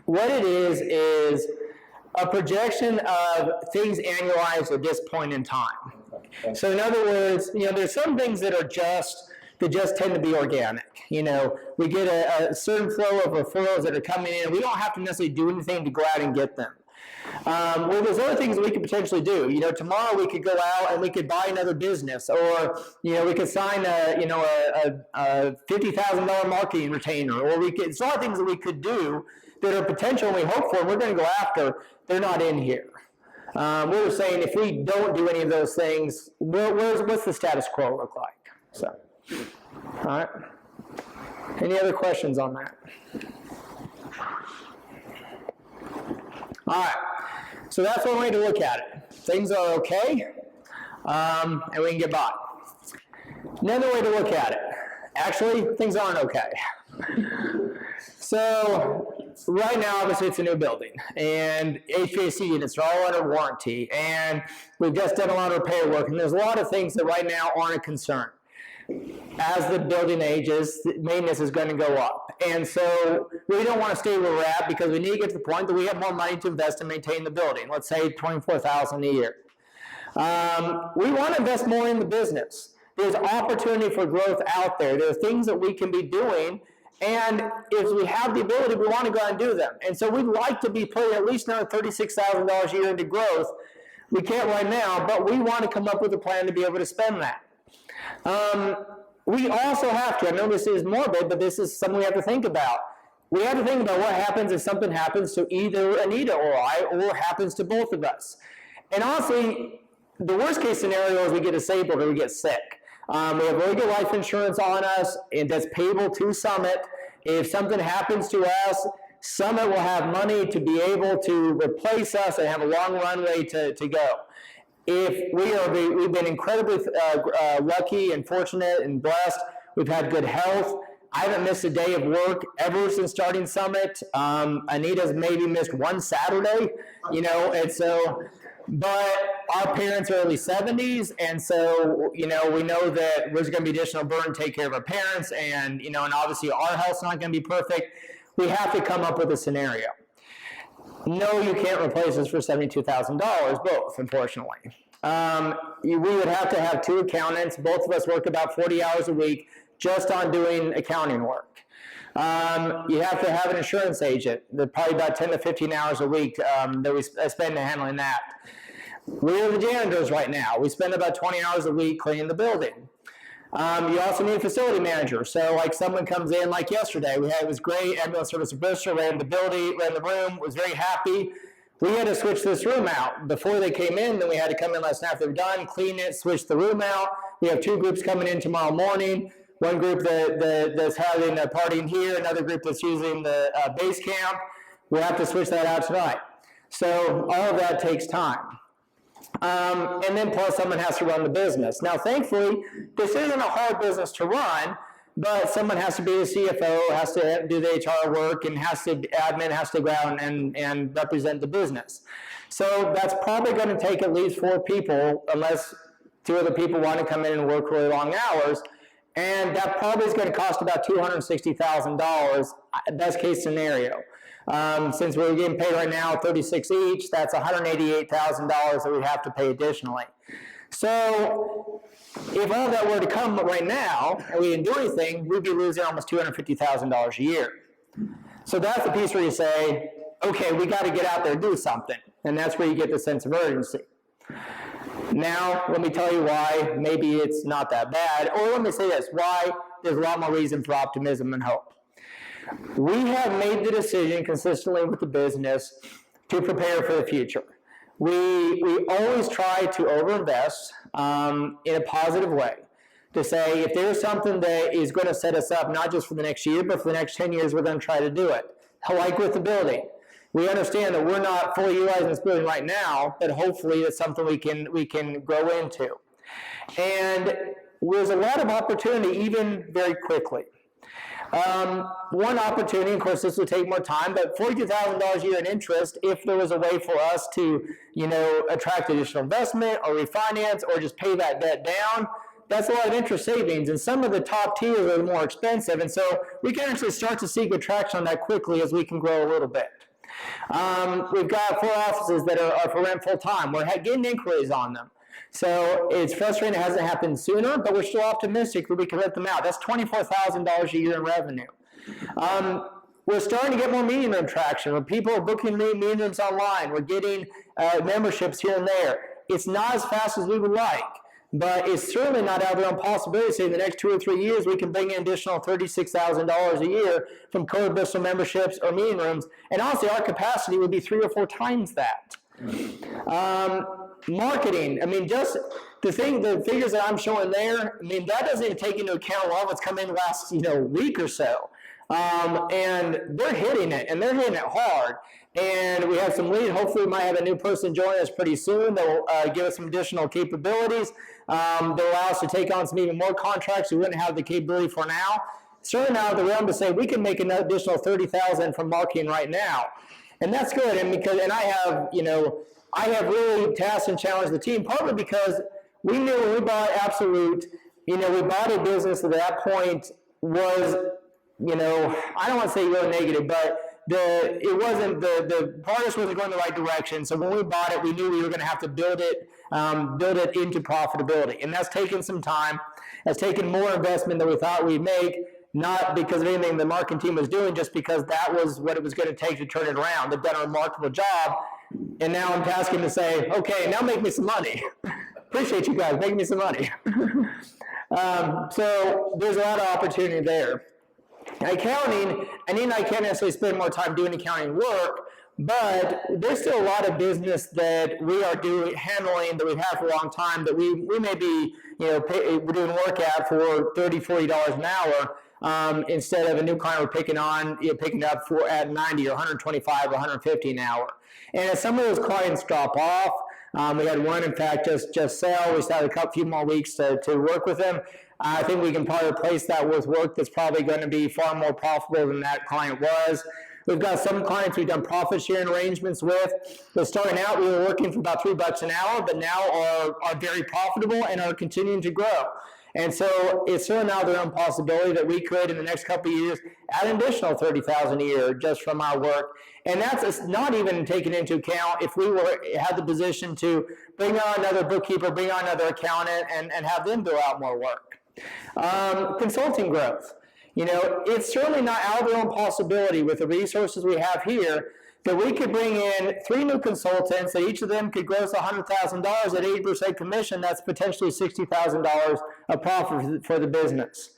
S1: What it is a projection of things annualized at this point in time. So in other words, there's some things that just tend to be organic. We get a certain flow of referrals that are coming in, and we don't have to necessarily do anything to go out and get them. Well, there's other things that we could potentially do. Tomorrow we could go out and we could buy another business, or we could sign a $50,000 marketing retainer, or there's a lot of things that we could do that are potential and we hope for, and we're going to go after. They're not in here. We were saying if we don't do any of those things, what's the status quo look like? So, all right. Any other questions on that? All right. So that's one way to look at it. Things are okay, and we can get by. Another way to look at it. Actually, things aren't okay. So right now, obviously, it's a new building, and HVAC units are all under warranty, and we've just done a lot of repair work, and there's a lot of things that right now aren't a concern. As the building ages, maintenance is going to go up, and so we don't want to stay where we're at because we need to get to the point that we have more money to invest and maintain the building. Let's say $24,000 a year. We want to invest more in the business. There's opportunity for growth out there. There are things that we can be doing. And if we have the ability, we want to go out and do them. And so we'd like to be putting at least another $36,000 a year into growth. We can't right now, but we want to come up with a plan to be able to spend that. We also have to, I know this is morbid, but this is something we have to think about. We have to think about what happens if something happens to either Anita or I, or happens to both of us. And honestly, the worst case scenario is we get disabled or we get sick. We have really good life insurance on us, and that's payable to Summit. If something happens to us, Summit will have money to be able to replace us and have a long runway to go. If we've been incredibly lucky and fortunate and blessed. We've had good health. I haven't missed a day of work ever since starting Summit. Anita's maybe missed one Saturday, and so, but our parents are early 70s, and so, we know that there's going to be additional burden to take care of our parents, and, and obviously our health's not going to be perfect. We have to come up with a scenario. No, you can't replace us for $72,000 both, unfortunately. We would have to have 2 accountants. Both of us work about 40 hours a week just on doing accounting work. You have to have an insurance agent. They're probably about 10 to 15 hours a week that we spend handling that. We're the janitors right now. We spend about 20 hours a week cleaning the building. You also need a facility manager. So like someone comes in like yesterday, it was great, ambulance service of Bristol, ran the building, ran the room, was very happy. We had to switch this room out. Before they came in, then we had to come in last night after they're done, clean it, switch the room out. We have 2 groups coming in tomorrow morning. One group that's having a party in here, another group that's using the base camp. We'll have to switch that out tonight. So all of that takes time. And then plus someone has to run the business. Now, thankfully, this isn't a hard business to run, but someone has to be the CFO, has to do the HR work, and admin has to go out and represent the business. So that's probably going to take at least 4 people, unless 2 other people want to come in and work really long hours. And that probably is going to cost about $260,000, best case scenario. Since we're getting paid right now $36 each, that's $188,000 that we have to pay additionally. So if all that were to come right now and we didn't do anything, we'd be losing almost $250,000 a year. So that's the piece where you say, okay, we got to get out there and do something. And that's where you get the sense of urgency. Now, let me tell you why maybe it's not that bad. Or let me say this, why there's a lot more reason for optimism and hope. We have made the decision consistently with the business to prepare for the future. We always try to overinvest in a positive way, to say if there's something that is going to set us up not just for the next year, but for the next 10 years, we're going to try to do it. Like with the building. We understand that we're not fully utilizing this building right now, but hopefully it's something we can grow into. And there's a lot of opportunity even very quickly. One opportunity, of course, this would take more time, but $42,000 a year in interest, if there was a way for us to, attract additional investment or refinance or just pay that debt down, that's a lot of interest savings. And some of the top tiers are more expensive. And so we can actually start to see good traction on that quickly as we can grow a little bit. We've got 4 offices that are for rent full time. We're getting inquiries on them. So it's frustrating it hasn't happened sooner, but we're still optimistic that we can let them out. That's $24,000 a year in revenue. We're starting to get more meeting room traction. When people are booking meeting rooms online, we're getting memberships here and there. It's not as fast as we would like, but it's certainly not out of the possibility to say in the next 2 or 3 years we can bring in additional $36,000 a year from Code Bristol memberships or meeting rooms. And honestly, our capacity would be 3 or 4 times that. Marketing, just the figures that I'm showing there, that doesn't even take into account all that's come in the last, week or so. And they're hitting it, and they're hitting it hard. And we have some lead. Hopefully we might have a new person join us pretty soon that will give us some additional capabilities. That will allow us to take on some even more contracts we wouldn't have the capability for now. Certainly now the realm to say we can make an additional $30,000 from marketing right now. And that's good. And I have really tasked and challenged the team, partly because we knew when we bought Absolute, we bought a business at that point was, I don't want to say real negative, but the progress wasn't going the right direction. So when we bought it, we knew we were going to have to build it into profitability. And that's taken some time. It's taken more investment than we thought we'd make, not because of anything the marketing team was doing, just because that was what it was going to take to turn it around. They've done a remarkable job. And now I'm tasking to say, okay, now make me some money. Appreciate you guys, make me some money. So there's a lot of opportunity there. Accounting, and I can't necessarily spend more time doing accounting work, but there's still a lot of business that we are handling that we've had for a long time that we may be, we're doing work at for $30, $40 an hour, instead of a new client we're picking up at 90 or 125 or 150 an hour. And as some of those clients drop off, we had one, in fact, just sell. We still have a few more weeks to work with them. I think we can probably replace that with work that's probably going to be far more profitable than that client was. We've got some clients we've done profit sharing arrangements with. So starting out, we were working for about $3 an hour, but now are very profitable and are continuing to grow. And so it's certainly now their own possibility that we could, in the next couple of years, add an additional $30,000 a year just from our work. And that's not even taking into account if we had the position to bring on another bookkeeper, bring on another accountant, and have them do out more work. Consulting growth. It's certainly not out of their own possibility with the resources we have here that we could bring in 3 new consultants that each of them could gross $100,000 at 80% commission. That's potentially $60,000 of profit for the business.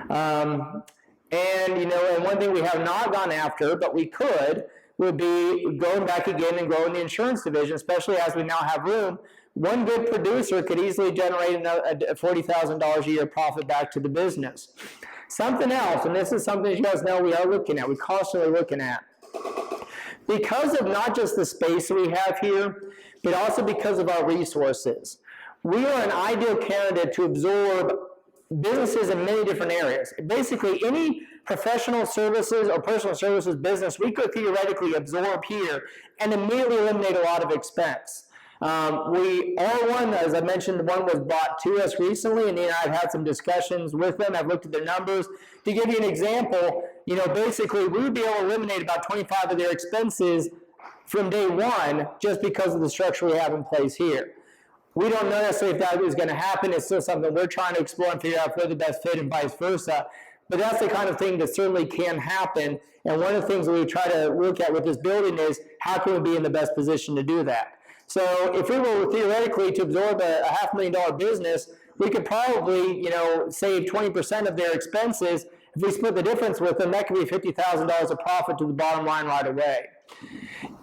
S1: And one thing we have not gone after, but we could, would be going back again and growing the insurance division, especially as we now have room. One good producer could easily generate $40,000 a year profit back to the business. Something else, and this is something you guys know we are looking at, we're constantly looking at. Because of not just the space that we have here, but also because of our resources, we are an ideal candidate to absorb businesses in many different areas. Basically, any professional services or personal services business we could theoretically absorb here and immediately eliminate a lot of expense. R1, as I mentioned, one was bought to us recently, and I've had some discussions with them. I've looked at their numbers. To give you an example, basically we would be able to eliminate about 25 of their expenses from day one just because of the structure we have in place here. We don't know necessarily if that is going to happen. It's still something we're trying to explore and figure out if they're the best fit and vice versa. But that's the kind of thing that certainly can happen. And one of the things that we try to look at with this building is how can we be in the best position to do that? So if we were theoretically to absorb a $500,000 business, we could probably, save 20% of their expenses. If we split the difference with them, that could be $50,000 of profit to the bottom line right away.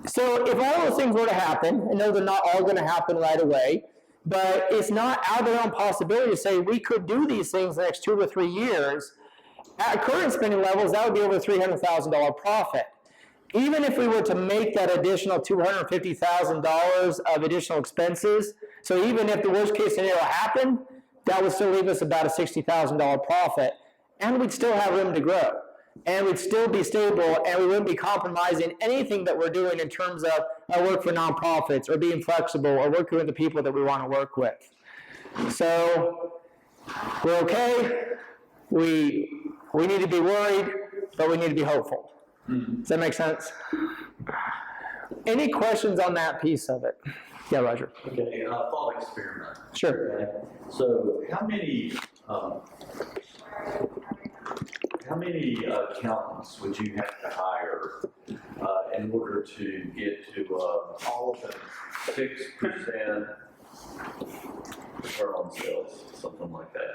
S1: So if all those things were to happen, I know they're not all going to happen right away, but it's not out of their own possibility to say we could do these things the next 2 or 3 years. At current spending levels, that would be over $300,000 profit. Even if we were to make that additional $250,000 of additional expenses, so even if the worst case scenario happened, that would still leave us about a $60,000 profit, and we'd still have room to grow, and we'd still be stable, and we wouldn't be compromising anything that we're doing in terms of our work for nonprofits or being flexible or working with the people that we want to work with. So we're okay. We need to be worried, but we need to be hopeful. Does that make sense? Any questions on that piece of it? Yeah, Roger.
S3: Okay, thought experiment.
S1: Sure.
S3: Okay. So how many accountants would you have to hire in order to get to all of them 6% return on sales, something like that?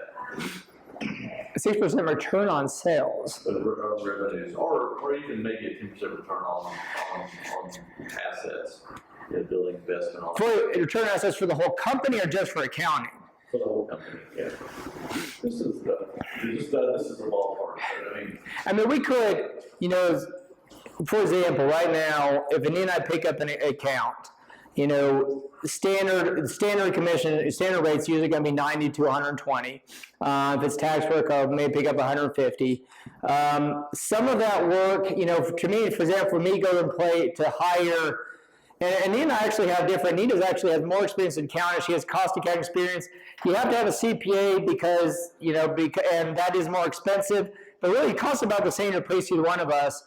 S1: 6% return on sales.
S3: Revenues, or even maybe a 10% return on assets, building investment on.
S1: For return on assets for the whole company or just for accounting?
S3: For the whole company, yeah. This is a ballpark.
S1: I mean, we could, for example, right now, if Anita and I pick up an account, standard commission, standard rate's usually going to be 90 to 120. If it's tax work, I'll maybe pick up 150. Some of that work, to me, for example, for me, go and play to hire. And Nina actually have different. Nina actually has more experience in accounting. She has cost accounting experience. You have to have a CPA because, and that is more expensive. But really, it costs about the same to place either one of us.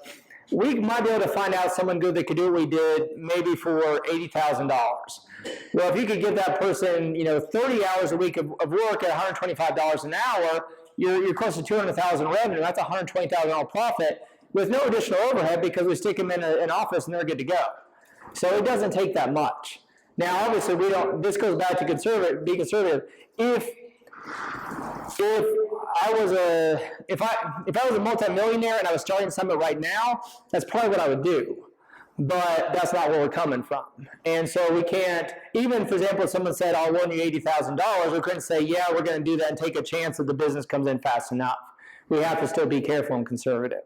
S1: We might be able to find out someone good that could do what we did maybe for $80,000. Well, if you could give that person, 30 hours a week of work at $125 an hour, you're close to $200,000 revenue. That's a $120,000 profit with no additional overhead because we stick them in an office and they're good to go. So it doesn't take that much. Now, obviously, we don't. This goes back to be conservative. If I was a multimillionaire and I was starting Summit right now, that's probably what I would do. But that's not where we're coming from. And so we can't, even for example, if someone said, I'll loan you $80,000, we couldn't say, yeah, we're going to do that and take a chance that the business comes in fast enough. We have to still be careful and conservative.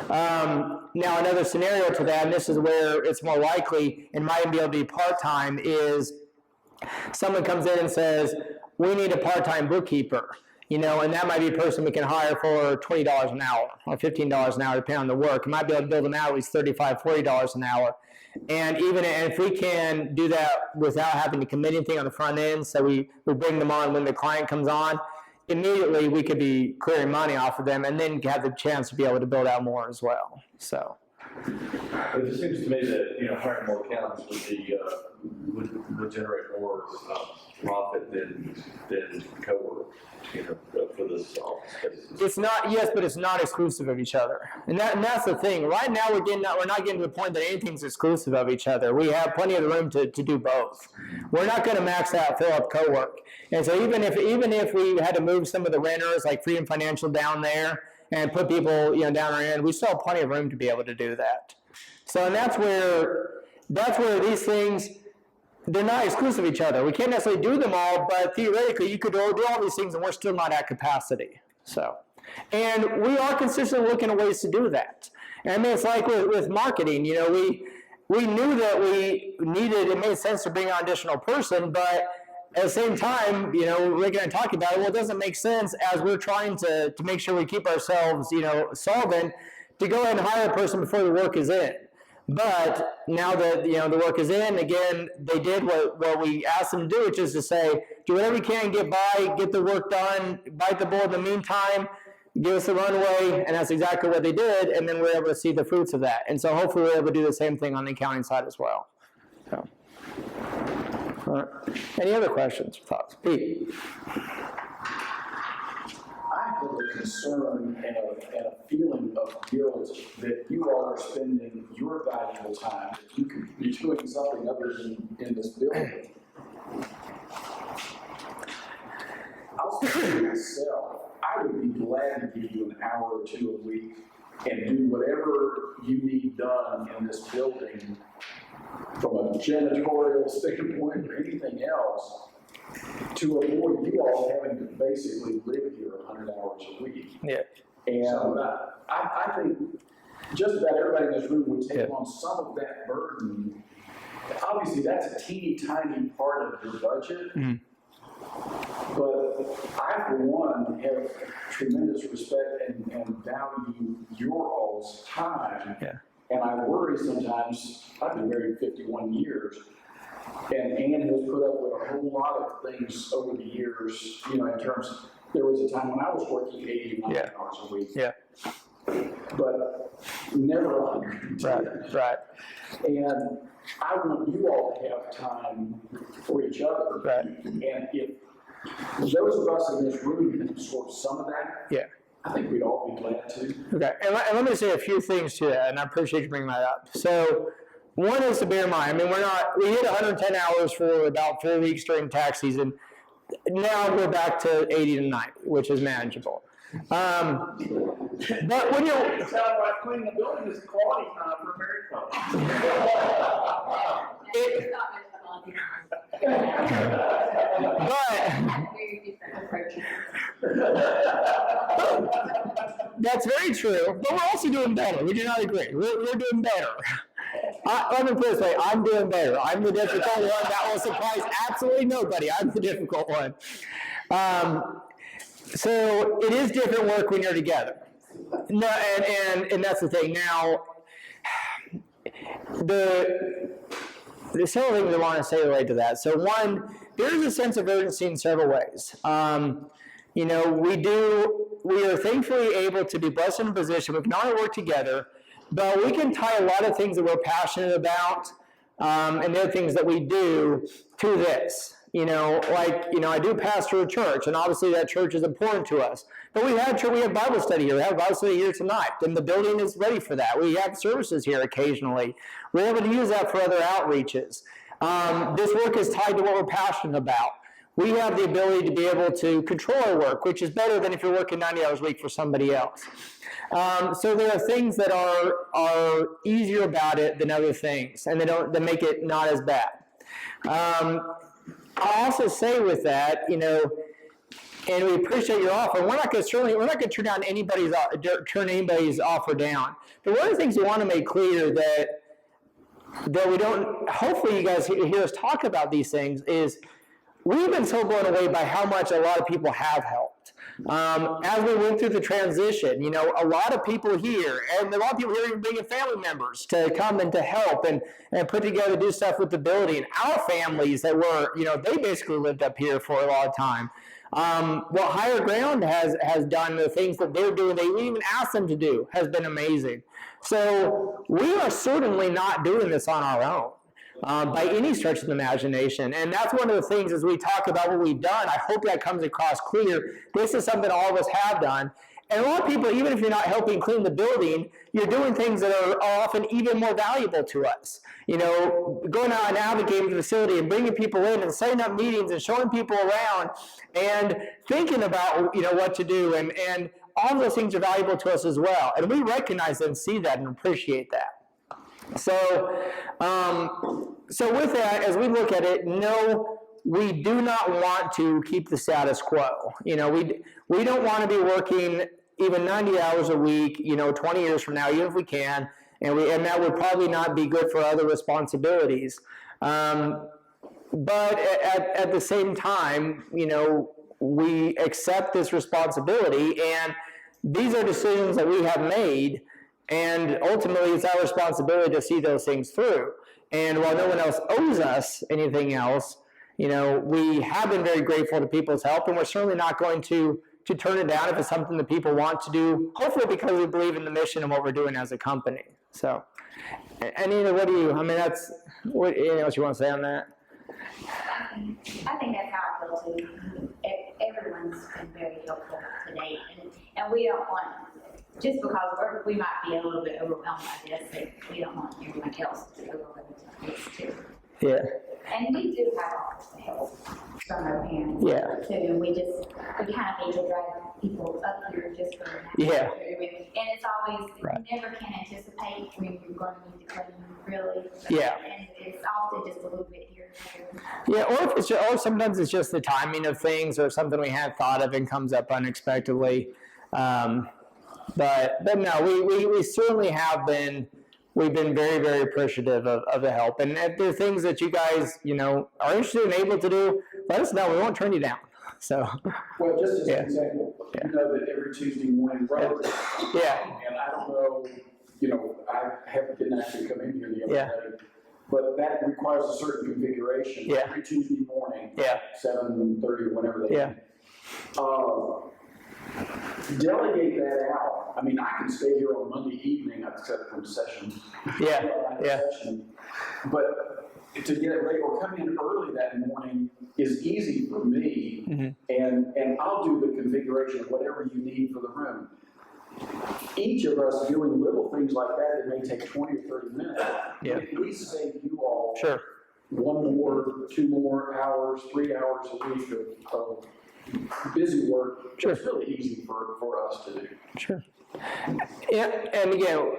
S1: Now, another scenario to that, and this is where it's more likely and might be able to be part-time, is someone comes in and says, we need a part-time bookkeeper. And that might be a person we can hire for $20 an hour or $15 an hour, depending on the work. We might be able to build them out at least $35, $40 an hour. And even if we can do that without having to commit anything on the front end, so we bring them on when the client comes on, immediately we could be clearing money off of them and then have the chance to be able to build out more as well. So.
S3: It just seems to me that, hiring more accountants would generate more profit than co-work, for this office spaces.
S1: It's not, yes, but it's not exclusive of each other. And that's the thing. Right now we're not getting to the point that anything's exclusive of each other. We have plenty of room to do both. We're not going to max out, fill up co-work. And so even if we had to move some of the renters like Freedom Financial down there and put people, down our end, we still have plenty of room to be able to do that. So, and that's where these things, they're not exclusive of each other. We can't necessarily do them all, but theoretically, you could do all these things, and we're still not at capacity. So, and we are consistently looking at ways to do that. And I mean, it's like with marketing. We knew that it made sense to bring on an additional person, but at the same time, we're going to talk about it. Well, it doesn't make sense as we're trying to make sure we keep ourselves, solvent, to go ahead and hire a person before the work is in. But now that the work is in, again, they did what we asked them to do, which is to say, do whatever you can, get by, get the work done, bite the bullet in the meantime, give us the runway, and that's exactly what they did, and then we're able to see the fruits of that. And so hopefully we're able to do the same thing on the accounting side as well. So, all right. Any other questions or thoughts? Pete?
S8: I have a concern and a feeling of guilt that you all are spending your valuable time, that you could be doing something other than in this building. I'll speak for myself. I would be glad to give you an hour or two a week and do whatever you need done in this building from a janitorial standpoint or anything else, to avoid you all having to basically live here 100 hours a week.
S1: Yeah.
S8: And I think just about everybody in this room would take on some of that burden. Obviously, that's a teeny tiny part of your budget. Mm-hmm. But I, for one, have tremendous respect and value your all's time. Yeah. And I worry sometimes, I've been married 51 years, and Ann has put up with a whole lot of things over the years, in terms, there was a time when I was working 80 to 90 hours a week. Yeah. But never 110.
S1: Right.
S8: And I want you all to have time for each other. Right. And if those of us in this room can absorb some of that, I think we'd all be glad to.
S1: Okay, and let me say a few things to that, and I appreciate you bringing that up. So, one is to bear in mind, we hit 110 hours for about 4 weeks during tax season. Now we're back to 80 to 90, which is manageable. But when you
S5: It sounds like cleaning the building is quality time for married folks.
S1: That's very true, but we're also doing better. We do not agree. We're doing better. Let me put it this way, I'm doing better. I'm the difficult one. That will surprise absolutely nobody. I'm the difficult one. So it is different work when you're together. No, and that's the thing. Now, there's several things I want to say related to that. So one, there is a sense of urgency in several ways. We are thankfully able to be blessed in a position, we can all work together, but we can tie a lot of things that we're passionate about and the other things that we do to this. I do pastor a church, and obviously that church is important to us. But we have Bible study here. We have Bible study here tonight, and the building is ready for that. We have services here occasionally. We're able to use that for other outreaches. This work is tied to what we're passionate about. We have the ability to be able to control our work, which is better than if you're working 90 hours a week for somebody else. So there are things that are easier about it than other things, and that make it not as bad. I'll also say with that, and we appreciate your offer. We're not going to turn anybody's offer down. But one of the things we want to make clear that we don't. Hopefully, you guys hear us talk about these things. Is we've been so blown away by how much a lot of people have helped. As we went through the transition, a lot of people here, and a lot of people here even bringing family members to come and to help and put together, do stuff with the building. Our families that were, they basically lived up here for a lot of time. What Higher Ground has done, the things that they're doing, they even asked them to do, has been amazing. So we are certainly not doing this on our own. By any stretch of the imagination. And that's one of the things as we talk about what we've done, I hope that comes across clear. This is something all of us have done. And a lot of people, even if you're not helping clean the building, you're doing things that are often even more valuable to us. Going out and navigating the facility and bringing people in and setting up meetings and showing people around and thinking about, what to do. And all of those things are valuable to us as well. And we recognize and see that and appreciate that. So with that, as we look at it, no, we do not want to keep the status quo. We don't want to be working even 90 hours a week, 20 years from now, even if we can, and that would probably not be good for other responsibilities. But at the same time, we accept this responsibility, and these are decisions that we have made. And ultimately, it's our responsibility to see those things through. And while no one else owes us anything else, we have been very grateful to people's help, and we're certainly not going to turn it down if it's something that people want to do, hopefully because we believe in the mission and what we're doing as a company. So, Anita, what do you, anything else you want to say on that?
S6: I think that's how I feel too. Everyone's been very helpful to date, and we don't want, just because we might be a little bit overwhelmed by this, that we don't want everyone else to be overwhelmed by this too.
S1: Yeah.
S6: And we do have offers to help from our parents too, and we kind of hate to drag people up here just for that.
S1: Yeah.
S6: And it's always,
S1: Right.
S6: you never can anticipate when you're going to need to clean, really.
S1: Yeah.
S6: And it's often just a little bit here and
S1: Yeah,
S6: there.
S1: or sometimes it's just the timing of things or something we hadn't thought of and comes up unexpectedly. But no, we certainly have been. We've been very, very appreciative of the help. And if there are things that you guys, are interested and able to do, let us know. We won't turn you down. So.
S8: Well, just as an example, you know that every Tuesday morning, Robert,
S1: Yeah.
S8: and I don't know, didn't actually come in here the other
S1: Yeah.
S8: day, but that requires a certain configuration.
S1: Yeah.
S8: Every Tuesday morning,
S1: Yeah.
S8: 7:30 or whenever they.
S1: Yeah.
S8: Delegate that out. I mean, I can stay here on Monday evening, except from session.
S1: Yeah.
S8: Session. But to get it ready or come in early that morning is easy for me.
S1: Mm-hmm.
S8: And I'll do the configuration of whatever you need for the room. Each of us doing little things like that may take 20 or 30 minutes.
S1: Yeah.
S8: If we save you all
S1: Sure.
S8: 1 more, 2 more hours, 3 hours a week of busy work,
S1: Sure.
S8: it's really easy for us to do.
S1: Sure. Yeah, and again,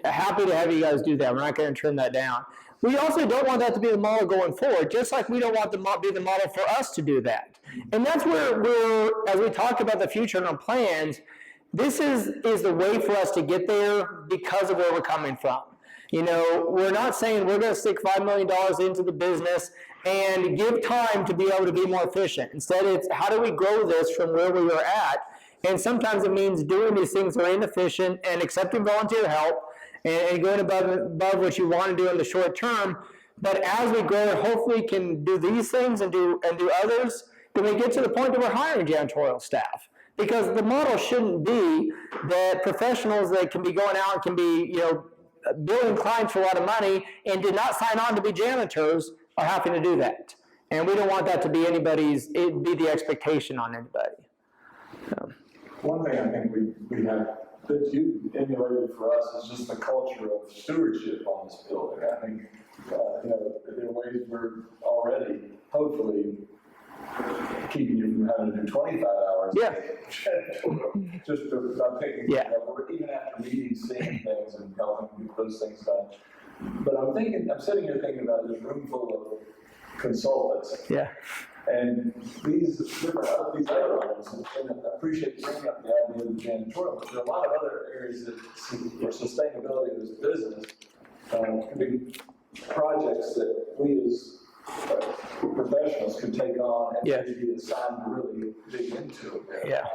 S1: happy to have you guys do that. We're not going to turn that down. We also don't want that to be the model going forward, just like we don't want to be the model for us to do that. And that's where as we talk about the future and our plans, this is the way for us to get there because of where we're coming from. We're not saying we're going to stick $5 million into the business and give time to be able to be more efficient. Instead, it's how do we grow this from where we were at? And sometimes it means doing these things that are inefficient and accepting volunteer help and going above what you want to do in the short term. But as we grow, hopefully can do these things and do others, then we get to the point that we're hiring janitorial staff. Because the model shouldn't be that professionals that can be going out and can be, billing clients for a lot of money and did not sign on to be janitors are having to do that. And we don't want that to be the expectation on anybody. So,
S7: One thing I think we have, that you emulated for us is just the culture of stewardship on this building. I think, you know, there are ways we're already, hopefully, keeping you from having to do 25 hours.
S1: Yeah.
S7: Just by picking,
S1: Yeah.
S7: or even after meetings, seeing things and helping get those things done. But I'm sitting here thinking about this room full of consultants.
S1: yeah.
S7: And these other items, and I appreciate you bringing up the idea of the janitorial, but there are a lot of other areas that, for sustainability of this business, can be projects that we as professionals can take on and
S1: Yeah.
S7: maybe be assigned to really dig into it.
S1: Yeah.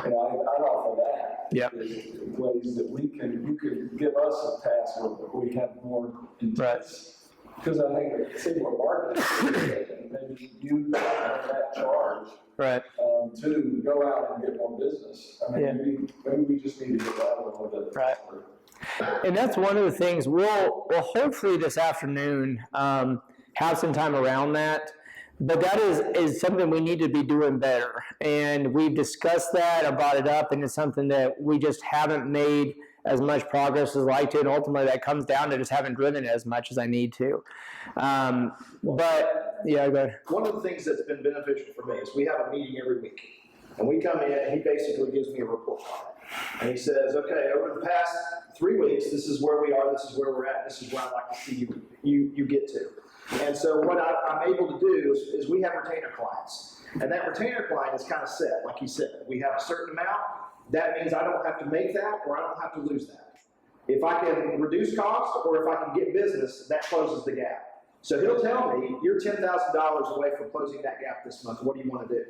S7: And I'd offer that.
S1: Yeah.
S7: Is ways that you could give us a task where we have more intense. Because I think, say, more marketing, maybe you have that charge
S1: Right.
S7: to go out and get more business. I mean,
S1: Yeah.
S7: maybe we just need to get that a little bit.
S1: Right. And that's one of the things we'll hopefully this afternoon have some time around that. But that is something we need to be doing better. And we've discussed that, I brought it up, and it's something that we just haven't made as much progress as I'd like to. And ultimately that comes down to just haven't driven it as much as I need to. But yeah, go ahead.
S9: One of the things that's been beneficial for me is we have a meeting every week. And we come in and he basically gives me a report card. And he says, okay, over the past 3 weeks, this is where we are, this is where we're at, this is where I'd like to see you get to. And so what I'm able to do is we have retainer clients. And that retainer client is kind of set, like he said. We have a certain amount. That means I don't have to make that or I don't have to lose that. If I can reduce cost or if I can get business, that closes the gap. So he'll tell me, you're $10,000 away from closing that gap this month. What do you want to do?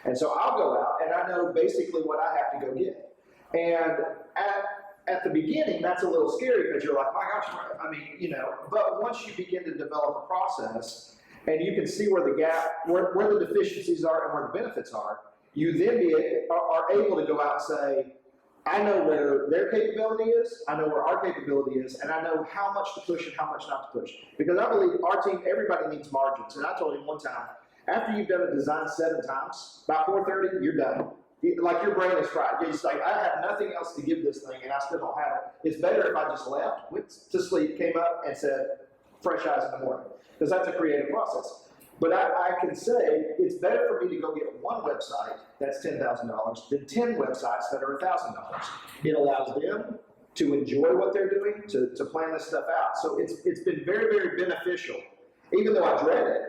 S9: And so I'll go out and I know basically what I have to go get. And at the beginning, that's a little scary because you're like, my gosh, I mean, you know, but once you begin to develop a process and you can see where the gap, where the deficiencies are and where the benefits are, you then are able to go out and say, I know where their capability is, I know where our capability is, and I know how much to push and how much not to push. Because I believe our team, everybody needs margins. And I told him one time, after you've done a design 7 times, by 4:30, you're done. Like your brain is fried. You're just like, I have nothing else to give this thing and I still don't have it. It's better if I just left, went to sleep, came up and said, fresh eyes in the morning. Because that's a creative process. But I can say it's better for me to go get one website that's $10,000 than 10 websites that are $1,000. It allows them to enjoy what they're doing, to plan this stuff out. So it's been very, very beneficial, even though I dread it.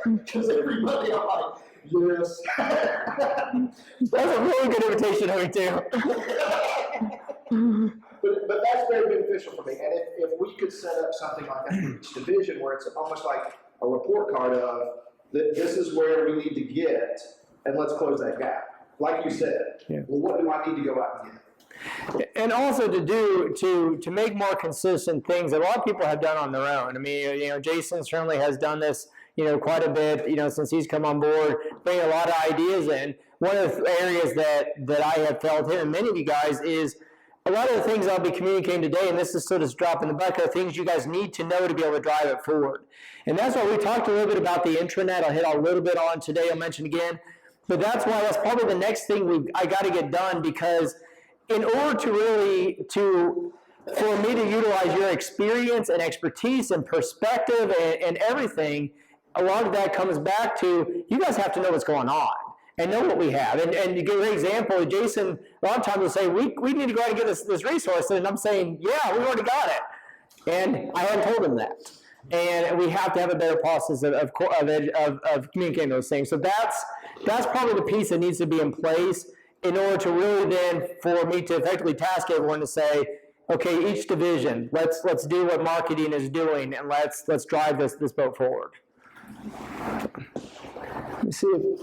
S9: Because everybody, I'm like, yes.
S1: That's a really good invitation, Harry, too.
S9: But that's very beneficial for me. And if we could set up something like that for each division where it's almost like a report card of this is where we need to get and let's close that gap. Like you said, well, what do I need to go out and get?
S1: And also to make more consistent things that a lot of people have done on their own. I mean, you know, Jason certainly has done this, you know, quite a bit, you know, since he's come on board, bringing a lot of ideas in. One of the areas that I have felt him and many of you guys is a lot of the things I'll be communicating today, and this is sort of drop in the bucket, are things you guys need to know to be able to drive it forward. And that's why we talked a little bit about the intranet. I'll hit a little bit on today, I'll mention again. But that's probably the next thing I got to get done, because in order to really, for me to utilize your experience and expertise and perspective and everything, a lot of that comes back to you guys have to know what's going on and know what we have. And to give an example, Jason a lot of times will say, we need to go out and get this resource. And I'm saying, yeah, we already got it. And I hadn't told him that. And we have to have a better process of communicating those things. So that's probably the piece that needs to be in place in order to really then, for me to effectively task everyone to say, okay, each division, let's do what marketing is doing, and let's drive this boat forward. Let me see if,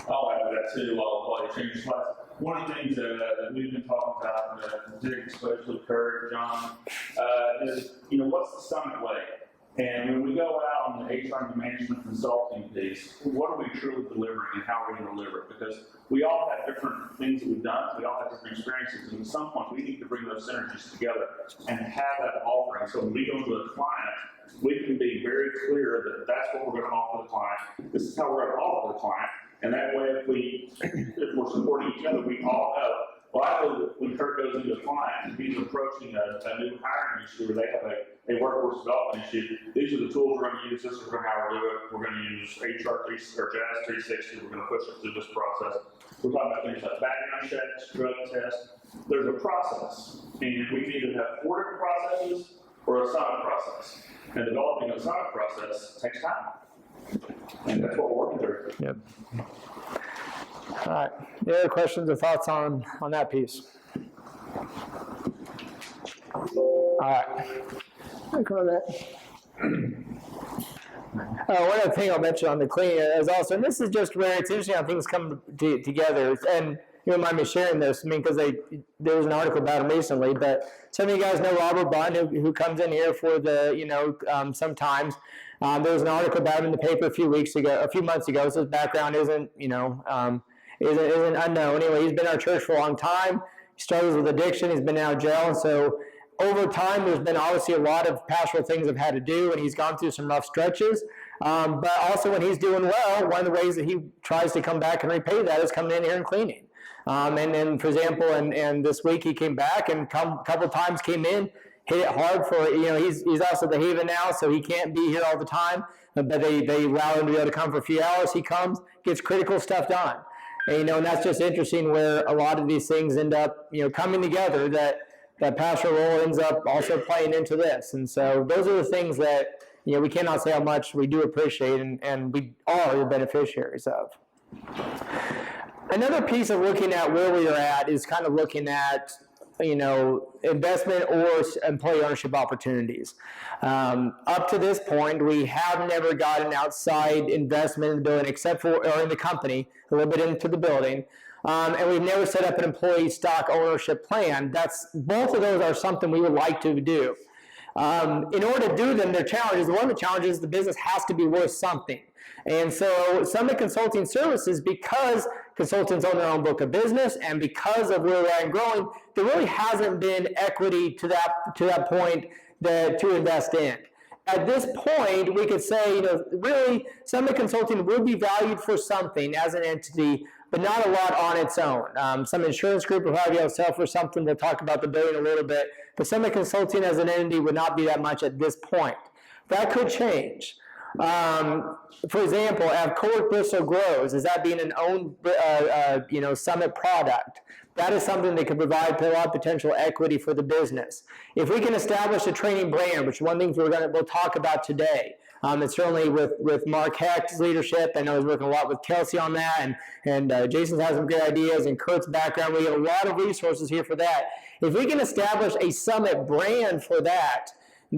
S5: I'll add to that too while you change slides. One of the things that we've been talking about, and Dick especially, Kurt, John, is, you know, what's the Summit way? And when we go out on the HR and the management consulting piece, what are we truly delivering and how are we going to deliver it? Because we all have different things that we've done, we all have different experiences, and at some point we need to bring those synergies together and have that offering. So when we go to a client, we can be very clear that that's what we're going to offer the client, this is how we're going to offer the client, and that way if we're supporting each other, we all know. Well, I know that when Kurt goes into a client and he's approaching a new hiring issue where they have a workforce development issue, these are the tools we're going to use, this is how we're going to do it. We're going to use HR or Jazz 360, we're going to push it through this process. We're talking about things like background checks, drug tests. There's a process, and we can either have 4 different processes or a summit process. And developing a summit process takes time. And that's what we're working through.
S1: Yep. All right. Any other questions or thoughts on that piece? All right. I'll cover that. One other thing I'll mention on the cleaning is also, and this is just where it's interesting how things come together. And you don't mind me sharing this, I mean, because there was an article about him recently, but some of you guys know Robert Bunn, who comes in here for the, sometimes. There was an article about him in the paper a few months ago, so his background isn't unknown. Anyway, he's been in our church for a long time. He struggles with addiction. He's been out of jail, and so over time, there's been obviously a lot of pastoral things I've had to do, and he's gone through some rough stretches. But also, when he's doing well, one of the ways that he tries to come back and repay that is coming in here and cleaning. And then, for example, and this week he came back and a couple times came in, hit it hard for, he's also the Haven now, so he can't be here all the time. But they allow him to be able to come for a few hours. He comes, gets critical stuff done. And, and that's just interesting where a lot of these things end up, coming together, that pastoral role ends up also playing into this. And so those are the things that, we cannot say how much we do appreciate and we are the beneficiaries of. Another piece of looking at where we are at is kind of looking at, investment or employee ownership opportunities. Up to this point, we have never gotten outside investment in the building or in the company, a little bit into the building. And we've never set up an employee stock ownership plan. Both of those are something we would like to do. In order to do them, one of the challenges, the business has to be worth something. And so Summit Consulting Services, because consultants own their own book of business and because of where we're at and growing, there really hasn't been equity to that point to invest in. At this point, we could say, really, Summit Consulting would be valued for something as an entity, but not a lot on its own. Some insurance group will probably sell for something. We'll talk about the building a little bit. But Summit Consulting as an entity would not be that much at this point. That could change. For example, as Cowork Bristol grows, is that being an owned, Summit product? That is something that could provide a lot of potential equity for the business. If we can establish a training brand, which is one thing we'll talk about today, and certainly with Mark Hecht's leadership, I know he's working a lot with Kelsey on that, and Jason's has some great ideas, and Kurt's background, we have a lot of resources here for that. If we can establish a Summit brand for that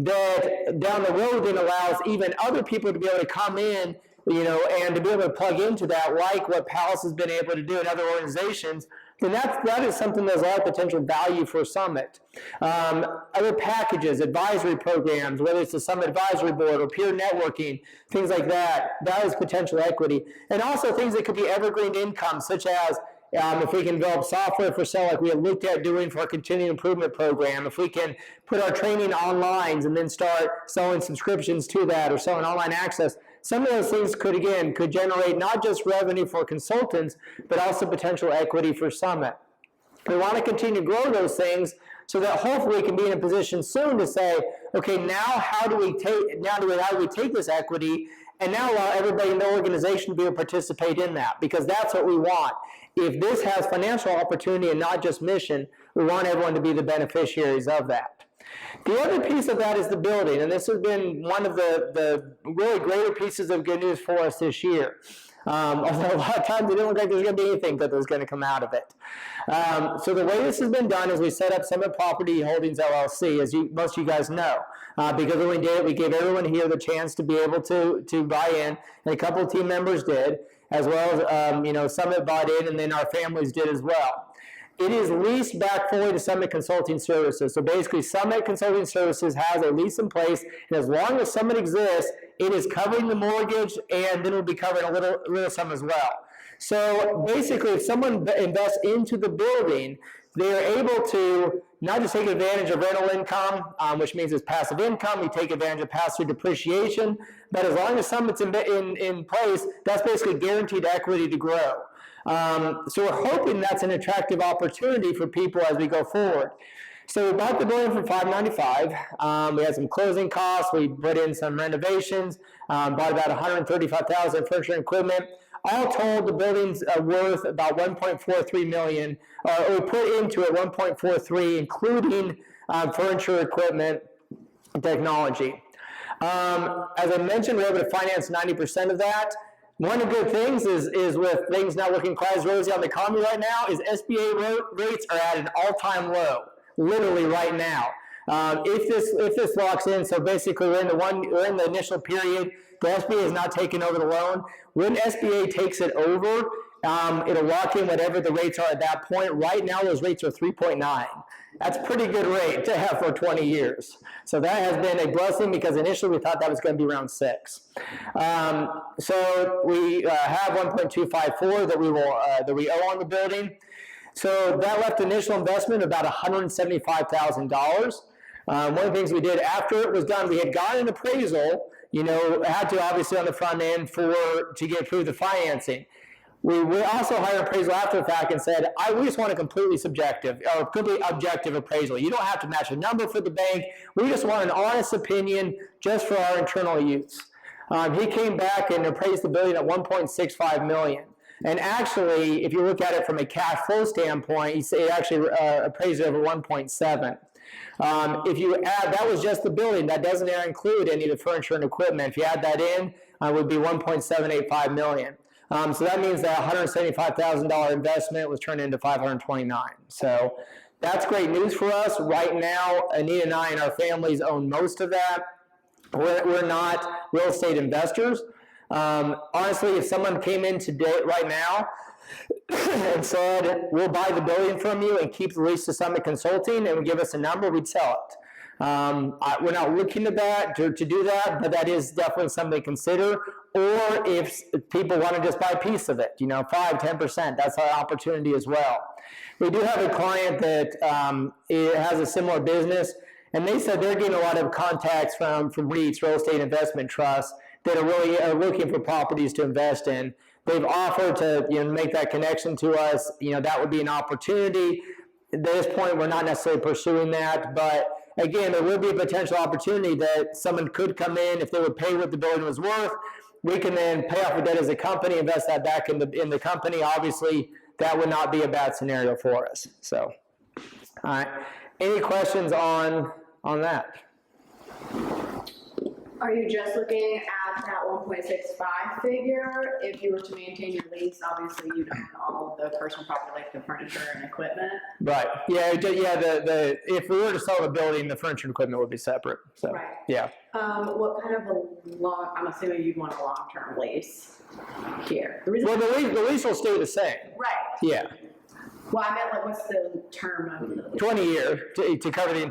S1: down the road then allows even other people to be able to come in, and to be able to plug into that, like what Palace has been able to do in other organizations, then that is something that's a lot of potential value for Summit. Other packages, advisory programs, whether it's the Summit Advisory Board or peer networking, things like that is potential equity. And also things that could be evergreen income, such as if we can develop software for sale like we have looked at doing for our continuing improvement program, if we can put our training online and then start selling subscriptions to that or selling online access, some of those things could generate not just revenue for consultants, but also potential equity for Summit. We want to continue to grow those things so that hopefully we can be in a position soon to say, okay, now how do we take this equity and now allow everybody in the organization to be able to participate in that, because that's what we want. If this has financial opportunity and not just mission, we want everyone to be the beneficiaries of that. The other piece of that is the building, and this has been one of the really greater pieces of good news for us this year. Although a lot of times it didn't look like there's going to be anything that was going to come out of it. So the way this has been done is we set up Summit Property Holdings LLC, as most of you guys know. Because when we did it, we gave everyone here the chance to be able to buy in, and a couple of team members did, as well as Summit bought in, and then our families did as well. it is leased back fully to Summit Consulting Services. So basically, Summit Consulting Services has a lease in place, and as long as Summit exists, it is covering the mortgage, and then it will be covering a little sum as well. So basically, if someone invests into the building, they are able to not just take advantage of rental income, which means it's passive income. We take advantage of passive depreciation, but as long as Summit's in place, that's basically guaranteed equity to grow. So we're hoping that's an attractive opportunity for people as we go forward. So we bought the building for $595. We had some closing costs. We put in some renovations. Bought about $135,000 in furniture and equipment. All told, the building's worth about $1.43 million. We put into it $1.43, including furniture, equipment, and technology. As I mentioned, we're able to finance 90% of that. One of the good things is with things not looking quite as rosy on the economy right now, is SBA rates are at an all-time low, literally right now. If this locks in, so basically we're in the initial period, the SBA is not taking over the loan. When SBA takes it over, it'll lock in whatever the rates are at that point. Right now, those rates are 3.9. That's a pretty good rate to have for 20 years. So that has been a blessing because initially we thought that was going to be around 6. So we have 1.254 that we owe on the building. So that left initial investment of about $175,000. One of the things we did after it was done, we had gotten an appraisal, had to obviously on the front end to get approved the financing. We also hired an appraisal after the fact and said, we just want a completely objective appraisal. You don't have to match a number for the bank. We just want an honest opinion just for our internal use. He came back and appraised the building at $1.65 million. And actually, if you look at it from a cash flow standpoint, it actually appraised it over 1.7. If you add, that was just the building. That doesn't include any of the furniture and equipment. If you add that in, it would be $1.785 million. So that means that $175,000 investment was turned into $529. So that's great news for us. Right now, Anita and I and our families own most of that. We're not real estate investors. Honestly, if someone came in today, right now, and said, we'll buy the building from you and keep the lease to Summit Consulting and would give us a number, we'd sell it. We're not looking at that to do that, but that is definitely something to consider. Or if people want to just buy a piece of it, 5, 10%, that's an opportunity as well. We do have a client that has a similar business, and they said they're getting a lot of contacts from REITs, real estate investment trusts, that are really looking for properties to invest in. They've offered to make that connection to us. That would be an opportunity. At this point, we're not necessarily pursuing that, but again, there would be a potential opportunity that someone could come in if they would pay what the building was worth. We can then pay off the debt as a company, invest that back in the company. Obviously, that would not be a bad scenario for us. So, all right. Any questions on that?
S10: Are you just looking at that 1.65 figure? If you were to maintain your lease, obviously you'd own all of the personal property, like the furniture and equipment.
S1: Right. Yeah. If we were to sell the building, the furniture and equipment would be separate. So,
S10: right.
S1: Yeah.
S10: What kind of I'm assuming you'd want a long-term lease here.
S1: The lease will stay the same.
S10: Right.
S1: Yeah.
S10: Well, I meant what's the term of the lease?
S1: 20 years to cover the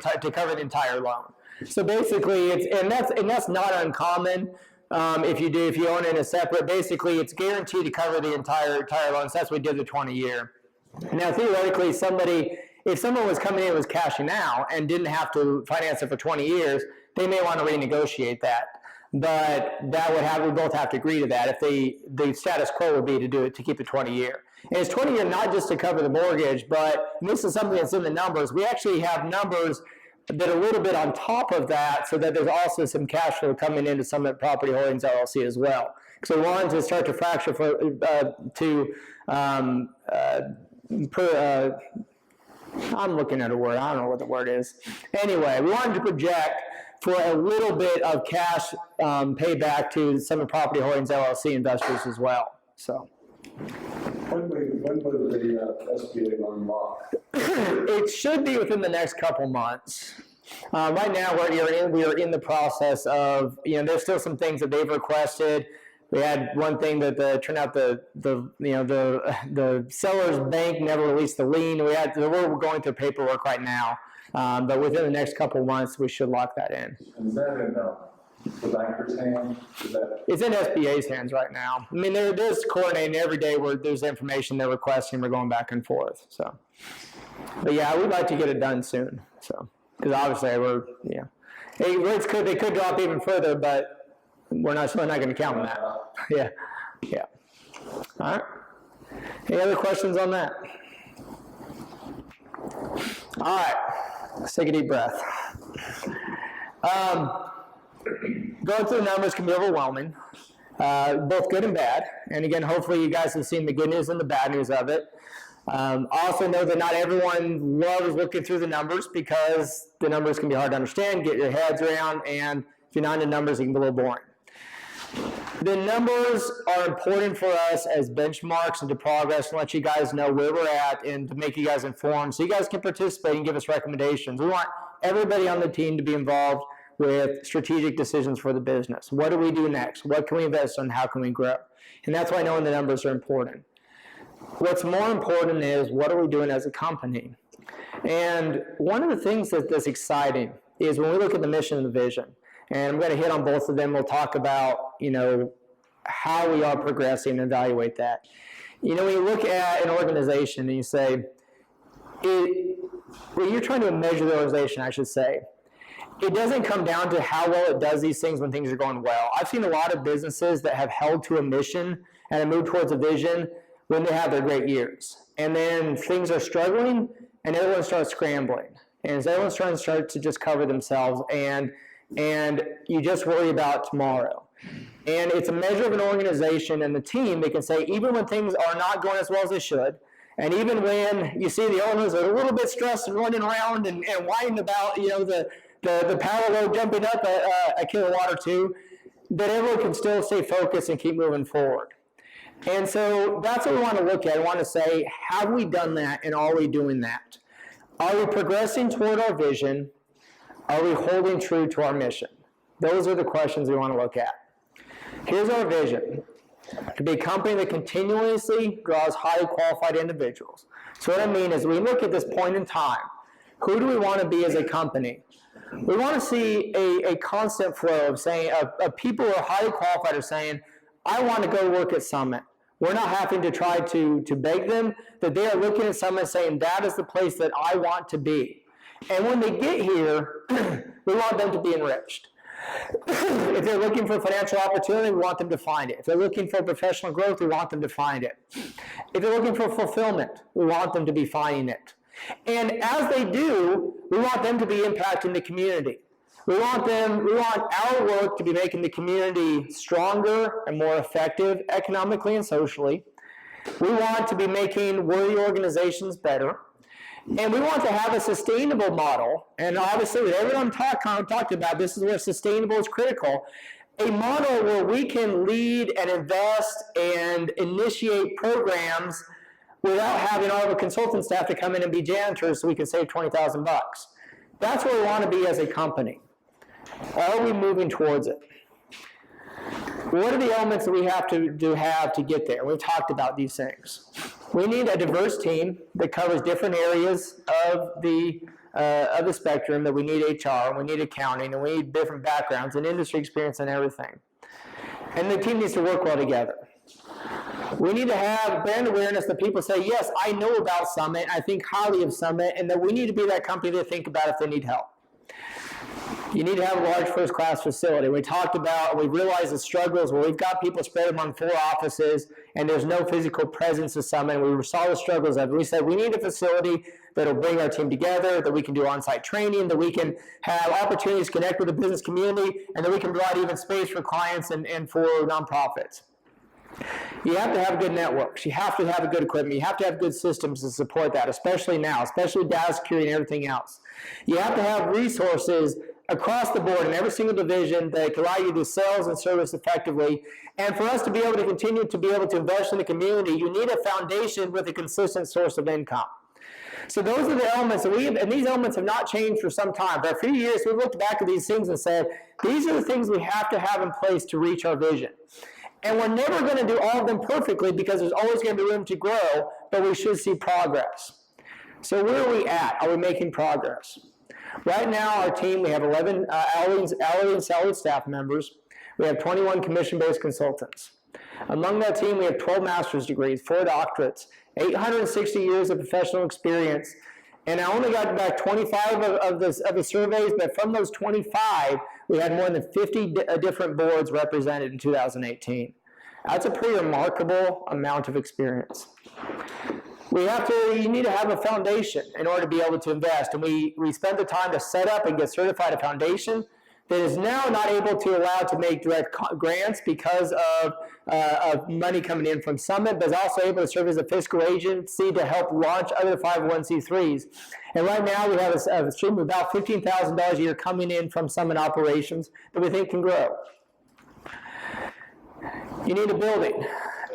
S1: entire loan. So basically, that's not uncommon. If you own it in a separate, basically it's guaranteed to cover the entire loan. So that's what we did the 20-year. Now theoretically, if someone was coming in and was cashing out and didn't have to finance it for 20 years, they may want to renegotiate that. But we both have to agree to that. If the status quo would be to keep the 20-year. And it's 20-year not just to cover the mortgage, but this is something that's in the numbers. We actually have numbers that are a little bit on top of that, so that there's also some cash flow coming into Summit Property Holdings LLC as well. So we wanted to start to fracture I'm looking at a word. I don't know what the word is. Anyway, we wanted to project for a little bit of cash payback to Summit Property Holdings LLC investors as well. So.
S7: When would the SBA loan lock?
S1: It should be within the next couple months. Right now, we are in the process of, there's still some things that they've requested. We had one thing that turned out the seller's bank never released the lien. We're going through paperwork right now, but within the next couple of months, we should lock that in.
S7: And is that in the banker's hand?
S1: It's in SBA's hands right now. I mean, they're coordinating every day where there's information they're requesting. We're going back and forth. So, but yeah, we'd like to get it done soon. So, because obviously rates could drop even further, but we're not going to count on that. Yeah. All right. Any other questions on that? All right. Let's take a deep breath. Going through the numbers can be overwhelming, both good and bad. And again, hopefully you guys have seen the good news and the bad news of it. Also know that not everyone loves looking through the numbers because the numbers can be hard to understand, get your heads around, and if you're not into numbers, it can be a little boring. The numbers are important for us as benchmarks and to progress and let you guys know where we're at and to make you guys informed so you guys can participate and give us recommendations. We want everybody on the team to be involved with strategic decisions for the business. What do we do next? What can we invest in? How can we grow? And that's why knowing the numbers are important. What's more important is what are we doing as a company? And one of the things that's exciting is when we look at the mission and the vision, and I'm going to hit on both of them. We'll talk about, how we are progressing and evaluate that. When you look at an organization and you say, when you're trying to measure the organization, I should say, it doesn't come down to how well it does these things when things are going well. I've seen a lot of businesses that have held to a mission and have moved towards a vision when they have their great years. And then things are struggling and everyone starts scrambling. And so everyone's trying to start to just cover themselves and you just worry about tomorrow. And it's a measure of an organization and the team. They can say, even when things are not going as well as they should, and even when you see the owners are a little bit stressed and running around and whining about, the power load jumping up a kilowatt or two, that everyone can still stay focused and keep moving forward. And so that's what we want to look at. I want to say, have we done that and are we doing that? Are we progressing toward our vision? Are we holding true to our mission? Those are the questions we want to look at. Here's our vision: to be a company that continuously draws highly qualified individuals. So what I mean is we look at this point in time, who do we want to be as a company? We want to see a constant flow of saying, of people who are highly qualified are saying, I want to go work at Summit. We're not having to try to beg them, that they are looking at Summit saying, that is the place that I want to be. And when they get here, we want them to be enriched. If they're looking for financial opportunity, we want them to find it. If they're looking for professional growth, we want them to find it. If they're looking for fulfillment, we want them to be finding it. And as they do, we want them to be impacting the community. We want our work to be making the community stronger and more effective economically and socially. We want to be making worthy organizations better. And we want to have a sustainable model, and obviously with everyone talked about, this is where sustainable is critical, a model where we can lead and invest and initiate programs without having all the consultant staff to come in and be janitors so we can save $20,000. That's where we want to be as a company. Are we moving towards it? What are the elements that we have to get there? We've talked about these things. We need a diverse team that covers different areas of the spectrum. That we need HR, we need accounting, and we need different backgrounds and industry experience and everything. And the team needs to work well together. We need to have brand awareness that people say, yes, I know about Summit, I think highly of Summit, and that we need to be that company they think about if they need help. You need to have a large first-class facility. We talked about, we realized the struggles where we've got people spread among 4 offices and there's no physical presence of Summit. We saw the struggles of it. We said we need a facility that will bring our team together, that we can do on-site training, that we can have opportunities to connect with the business community, and that we can provide even space for clients and for nonprofits. You have to have good networks. You have to have good equipment. You have to have good systems to support that, especially now, especially data security and everything else. You have to have resources across the board in every single division that can allow you to do sales and service effectively. And for us to be able to continue to be able to invest in the community, you need a foundation with a consistent source of income. So those are the elements that and these elements have not changed for some time. For a few years, we've looked back at these things and said, these are the things we have to have in place to reach our vision. And we're never going to do all of them perfectly because there's always going to be room to grow, but we should see progress. So where are we at? Are we making progress? Right now, our team, we have 11 hourly and salaried staff members. We have 21 commission-based consultants. Among that team, we have 12 master's degrees, 4 doctorates, 860 years of professional experience. And I only got back 25 of the surveys, but from those 25, we had more than 50 different boards represented in 2018. That's a pretty remarkable amount of experience. You need to have a foundation in order to be able to invest. And we spent the time to set up and get certified a foundation that is now not able to allow to make direct grants because of money coming in from Summit, but is also able to serve as a fiscal agency to help launch other 501c3s. And right now we have a stream of about $15,000 a year coming in from Summit operations that we think can grow. You need a building.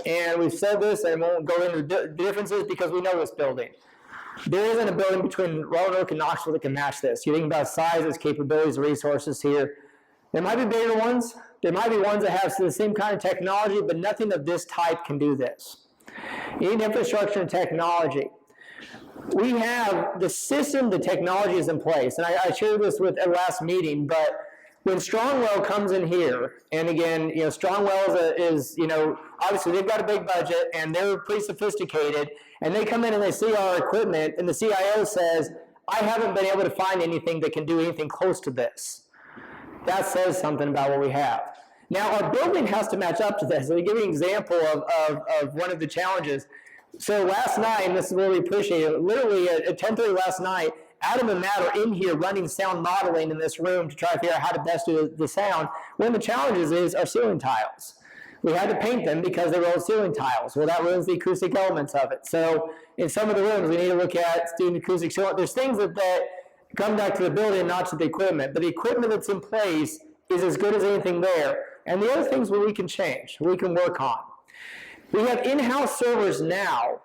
S1: And we've said this, and won't go into the differences because we know this building. There isn't a building between Roanoke and Knoxville that can match this. You think about sizes, capabilities, resources here. There might be bigger ones. There might be ones that have the same kind of technology, but nothing of this type can do this. You need infrastructure and technology. We have the system, the technology is in place. And I shared this at last meeting, but when Strongwell comes in here, and again, Strongwell is obviously they've got a big budget and they're pretty sophisticated, and they come in and they see our equipment, and the CIO says, I haven't been able to find anything that can do anything close to this. That says something about what we have. Now, our building has to match up to this. Let me give you an example of one of the challenges. So last night, and this is really appreciated, literally at 10:30 last night, Adam and Matt are in here running sound modeling in this room to try to figure out how to best do the sound. One of the challenges is our ceiling tiles. We had to paint them because they were old ceiling tiles. Well, that ruins the acoustic elements of it. So in some of the rooms, we need to look at student acoustic ceiling. There's things that come back to the building and not to the equipment. But the equipment that's in place is as good as anything there. And the other things we can change, we can work on. We have in-house servers now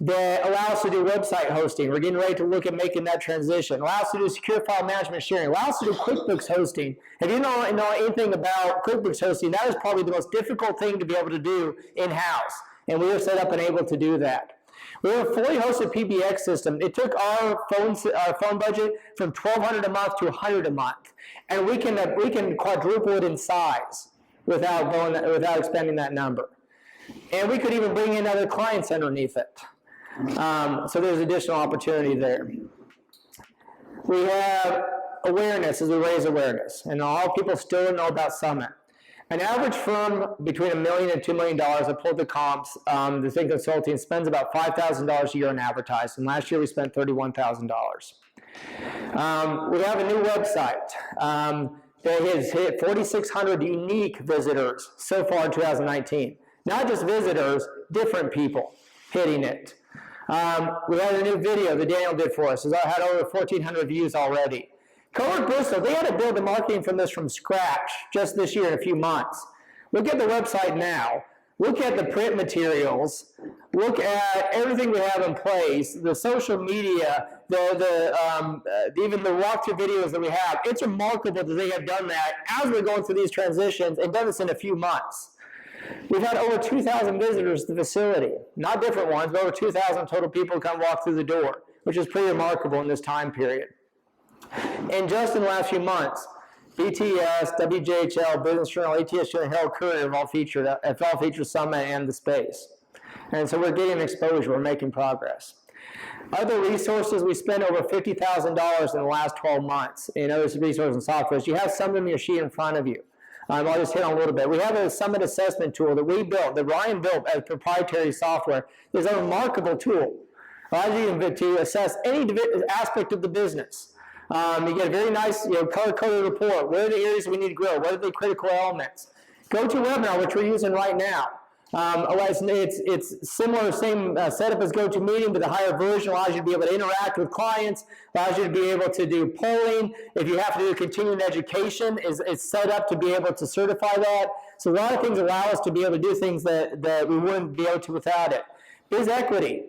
S1: that allow us to do website hosting. We're getting ready to look at making that transition. Allow us to do secure file management sharing. Allow us to do QuickBooks hosting. If you know anything about QuickBooks hosting, that is probably the most difficult thing to be able to do in-house. And we are set up and able to do that. We have a fully hosted PBX system. It took our phone budget from $1,200 a month to $100 a month. And we can quadruple it in size without expanding that number. And we could even bring in other clients underneath it. So there's additional opportunity there. We have awareness as we raise awareness, and all people still don't know about Summit. An average firm between $1 million and $2 million, I pulled the comps, the Think Consulting spends about $5,000 a year on advertising. Last year we spent $31,000. We have a new website that has hit 4,600 unique visitors so far in 2019. Not just visitors, different people hitting it. We had a new video that Daniel did for us. It had over 1,400 views already. Cohort Bristol, they had to build the marketing from scratch just this year in a few months. Look at the website now. Look at the print materials. Look at everything we have in place, the social media, even the walkthrough videos that we have. It's remarkable that they have done that as we're going through these transitions and done this in a few months. We've had over 2,000 visitors to the facility. Not different ones, but over 2,000 total people come walk through the door, which is pretty remarkable in this time period. And just in the last few months, BTS, WJHL, Business Journal, ATS Journal, Herald Courier have all featured Summit and the space. And so we're getting exposure, we're making progress. Other resources, we spent over $50,000 in the last 12 months in other resources and software. You have some of them in your sheet in front of you. I'll just hit on a little bit. We have a Summit assessment tool that we built, that Ryan built as proprietary software. It's a remarkable tool. Allows you to assess any aspect of the business. You get a very nice color-coded report. What are the areas we need to grow? What are the critical elements? GoToWebinar, which we're using right now. It's similar, same setup as GoToMeeting, but the higher version allows you to be able to interact with clients, allows you to be able to do polling. If you have to do continuing education, it's set up to be able to certify that. So a lot of things allow us to be able to do things that we wouldn't be able to without it. BizEquity,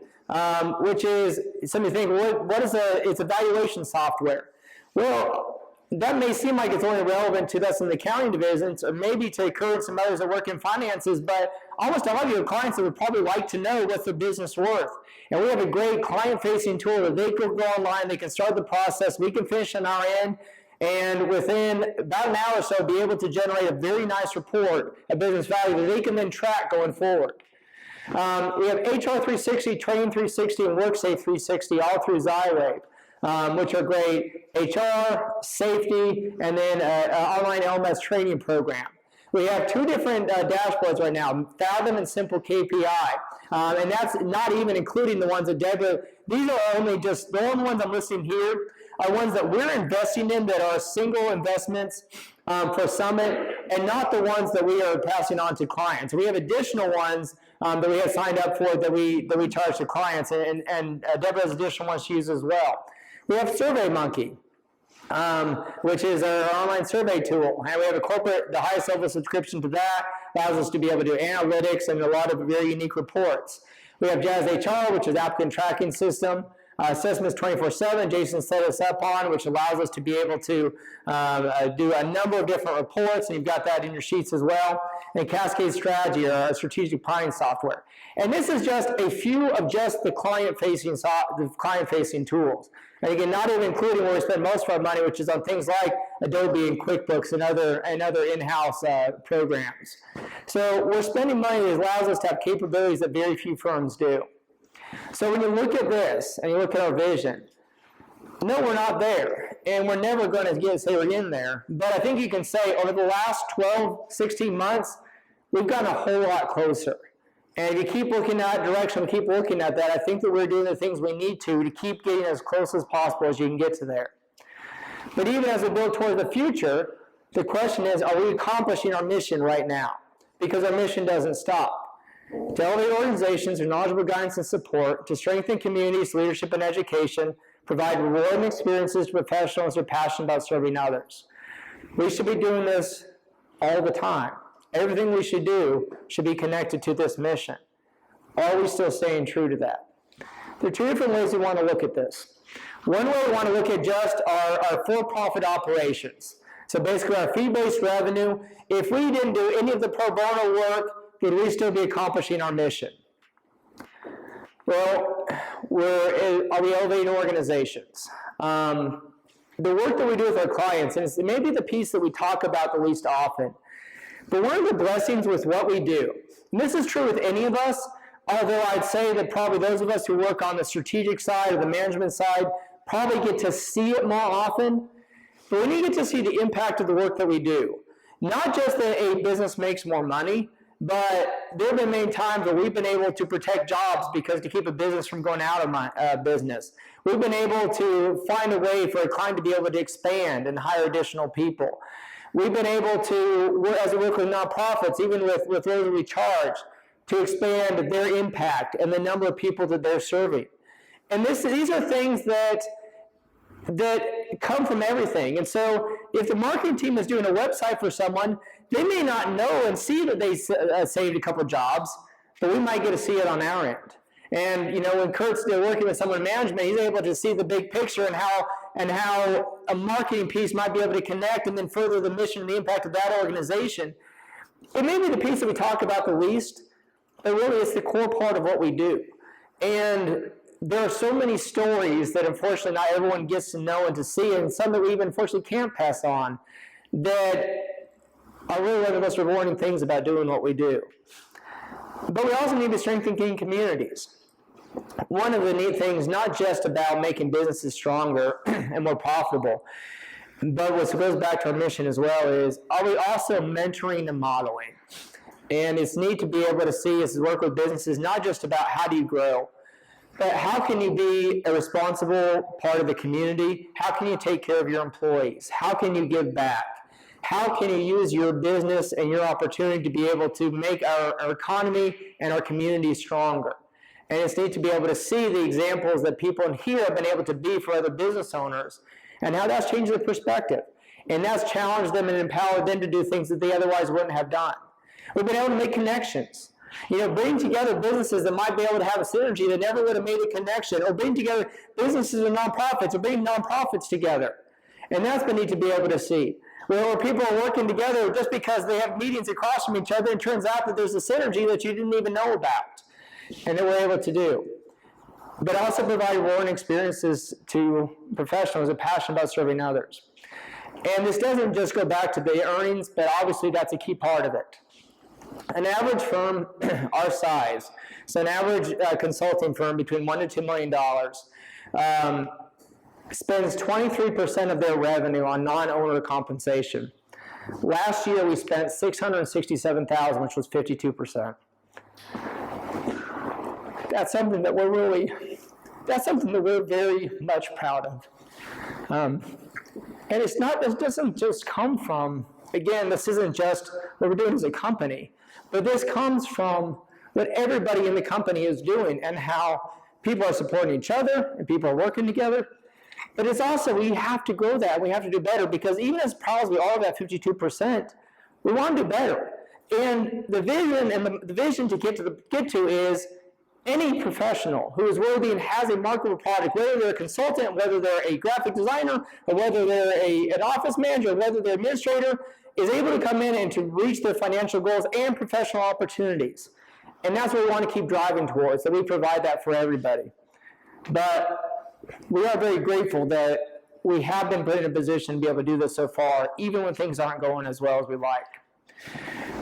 S1: which is, somebody think, what is it's evaluation software. Well, that may seem like it's only relevant to us in the accounting divisions, or maybe to Kurt and some others that work in finances, but almost all of you have clients that would probably like to know what's their business worth. And we have a great client-facing tool that they can go online, they can start the process, we can finish on our end, and within about an hour or so, be able to generate a very nice report of business value that they can then track going forward. We have HR 360, Training 360, and WorkSafe 360, all through Xywave. Which are great, HR, safety, and then an online LMS training program. We have two different dashboards right now, Fathom and Simple KPI, and that's not even including the ones that Deborah, these are only just, the only ones I'm listing here are ones that we're investing in that are single investments for Summit, and not the ones that we are passing on to clients. We have additional ones that we have signed up for that we charge to clients, and Deborah has additional ones she uses as well. We have SurveyMonkey, which is our online survey tool. And we have the highest level subscription to that, allows us to be able to do analytics and a lot of very unique reports. We have Jazz HR, which is applicant tracking system. Assessments 24/7, Jason set us up on, which allows us to be able to do a number of different reports, and you've got that in your sheets as well. And Cascade Strategy, our strategic planning software. And this is just a few of just the client-facing tools. And again, not even including where we spend most of our money, which is on things like Adobe and QuickBooks and other in-house programs. So we're spending money that allows us to have capabilities that very few firms do. So when you look at this and you look at our vision, no, we're not there, and we're never going to say we're in there, but I think you can say over the last 12, 16 months, we've gotten a whole lot closer. And if you keep looking at that direction, keep looking at that, I think that we're doing the things we need to keep getting as close as possible as you can get to there. But even as we build toward the future, the question is, are we accomplishing our mission right now? Because our mission doesn't stop. To elevate organizations through knowledgeable guidance and support, to strengthen communities, leadership, and education, provide rewarding experiences to professionals who are passionate about serving others. We should be doing this all the time. Everything we should do should be connected to this mission. Are we still staying true to that? There are two different ways we want to look at this. One way we want to look at just our for-profit operations. So basically our fee-based revenue. If we didn't do any of the pro bono work, would we still be accomplishing our mission? Well, are we elevating organizations? The work that we do with our clients, and it's maybe the piece that we talk about the least often, but one of the blessings with what we do, and this is true with any of us, although I'd say that probably those of us who work on the strategic side or the management side probably get to see it more often, but when you get to see the impact of the work that we do, not just that a business makes more money, but there have been many times where we've been able to protect jobs because to keep a business from going out of business. We've been able to find a way for a client to be able to expand and hire additional people. We've been able to, as we work with nonprofits, even with those we charge, to expand their impact and the number of people that they're serving. And these are things that come from everything. And so if the marketing team is doing a website for someone, they may not know and see that they saved a couple of jobs, but we might get to see it on our end. And when Kurt's working with someone in management, he's able to see the big picture and how a marketing piece might be able to connect and then further the mission and the impact of that organization. It may be the piece that we talk about the least, but really it's the core part of what we do. And there are so many stories that unfortunately not everyone gets to know and to see, and some that we even unfortunately can't pass on, that are really one of the most rewarding things about doing what we do. But we also need to strengthen communities. One of the neat things, not just about making businesses stronger and more profitable, but what goes back to our mission as well is, are we also mentoring and modeling? And it's neat to be able to see as we work with businesses, not just about how do you grow, but how can you be a responsible part of the community? How can you take care of your employees? How can you give back? How can you use your business and your opportunity to be able to make our economy and our community stronger? And it's neat to be able to see the examples that people in here have been able to be for other business owners and how that's changed their perspective. And that's challenged them and empowered them to do things that they otherwise wouldn't have done. We've been able to make connections. Bring together businesses that might be able to have a synergy that never would have made a connection, or bring together businesses and nonprofits, or bring nonprofits together. And that's what we need to be able to see. Where people are working together just because they have meetings across from each other, and it turns out that there's a synergy that you didn't even know about, and that we're able to do. But also provide rewarding experiences to professionals who are passionate about serving others. And this doesn't just go back to the earnings, but obviously that's a key part of it. An average firm our size, so an average consulting firm between $1 to $2 million, spends 23% of their revenue on non-owner compensation. Last year, we spent $667,000, which was 52%. That's something that we're very much proud of. And it doesn't just come from, again, this isn't just what we're doing as a company, but this comes from what everybody in the company is doing and how people are supporting each other and people are working together. But it's also, we have to grow that. We have to do better, because even as proud as we are of that 52%, we want to do better. And the vision to get to is any professional who is worthy and has a marketable product, whether they're a consultant, whether they're a graphic designer, or whether they're an office manager, or whether they're an administrator, is able to come in and to reach their financial goals and professional opportunities. And that's what we want to keep driving towards, that we provide that for everybody. But we are very grateful that we have been put in a position to be able to do this so far, even when things aren't going as well as we like.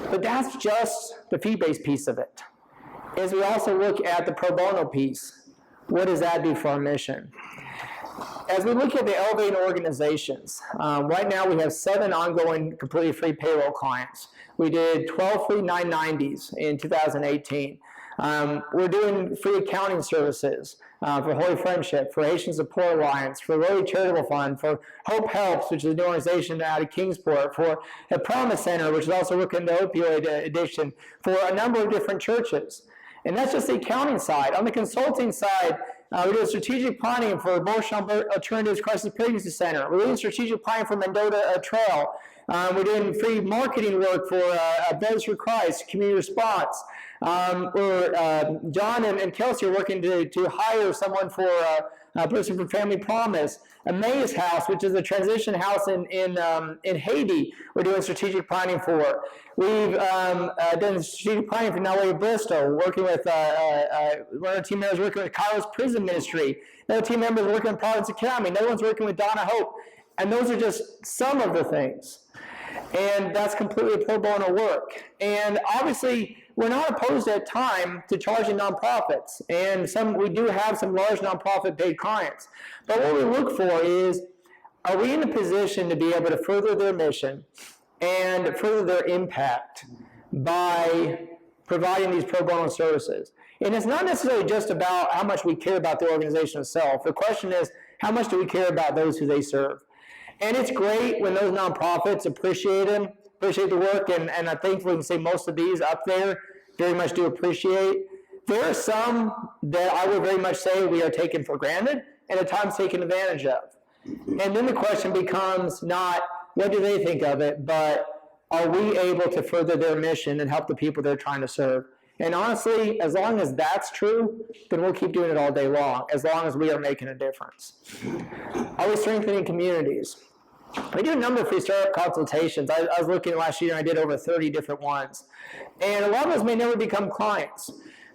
S1: But that's just the fee-based piece of it. As we also look at the pro bono piece, what does that do for our mission? As we look at the elevating organizations, right now we have 7 ongoing completely free payroll clients. We did 12 free 990s in 2018. We're doing free accounting services for Holy Friendship, for Haitian Support Alliance, for Rotary Charitable Fund, for Hope Helps, which is a new organization out of Kingsport, for the Promise Center, which is also working into opioid addiction, for a number of different churches. And that's just the accounting side. On the consulting side, we're doing strategic planning for Beauchamp Alternatives Crisis Pregnancy Center. We're doing strategic planning for Mendota Trail. We're doing free marketing work for Brothers for Christ, Community Response. John and Kelsey are working to hire someone for a person from Family Promise. Emmaus House, which is a transition house in Haiti, we're doing strategic planning for. We've done strategic planning for Noway Bristol, working with one of our team members working with Kairos Prison Ministry. Another team member is working with Providence Academy. Another one's working with Donna Hope. And those are just some of the things. And that's completely pro bono work. And obviously, we're not opposed at time to charging nonprofits. And we do have some large nonprofit paid clients. But what we look for is, are we in a position to be able to further their mission and further their impact by providing these pro bono services? And it's not necessarily just about how much we care about the organization itself. The question is, how much do we care about those who they serve? And it's great when those nonprofits appreciate the work, and I think we can say most of these up there very much do appreciate. There are some that I would very much say we are taking for granted and at times taken advantage of. And then the question becomes not what do they think of it, but are we able to further their mission and help the people they're trying to serve? And honestly, as long as that's true, then we'll keep doing it all day long, as long as we are making a difference. Are we strengthening communities? We do a number of free startup consultations. I was looking last year, and I did over 30 different ones. And a lot of those may never become clients.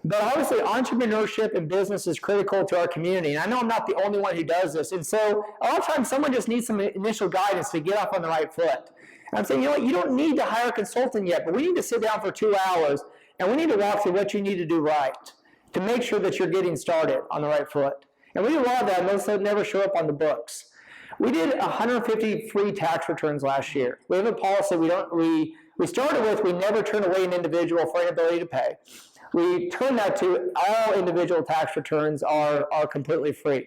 S1: But obviously, entrepreneurship and business is critical to our community. And I know I'm not the only one who does this. And so a lot of times, someone just needs some initial guidance to get off on the right foot. And I'm saying, you know what, you don't need to hire a consultant yet, but we need to sit down for 2 hours, and we need to walk through what you need to do right to make sure that you're getting started on the right foot. And we do a lot of that, and those never show up on the books. We did 150 free tax returns last year. We have a policy we started with, we never turn away an individual for inability to pay. We turned that to all individual tax returns are completely free.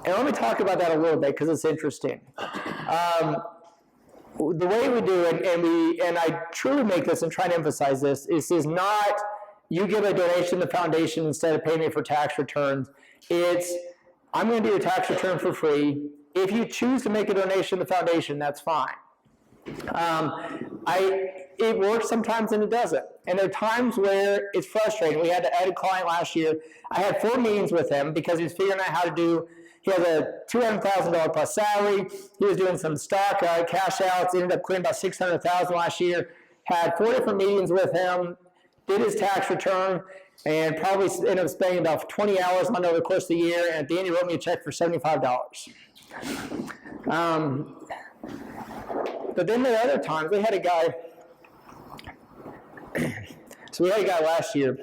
S1: And let me talk about that a little bit because it's interesting. The way we do it, and I truly make this and try to emphasize this, is not you give a donation to the foundation instead of paying me for tax returns. It's I'm going to do your tax return for free. If you choose to make a donation to the foundation, that's fine. It works sometimes and it doesn't. And there are times where it's frustrating. We had to add a client last year. I had 4 meetings with him because he was figuring out how to do he has a $200,000 plus salary. He was doing some stock cash outs, ended up clearing about $600,000 last year. Had 4 different meetings with him, did his tax return, and probably ended up spending about 20 hours on it over the course of the year. And at the end, he wrote me a check for $75. But then there are other times. We had a guy. So we had a guy last year.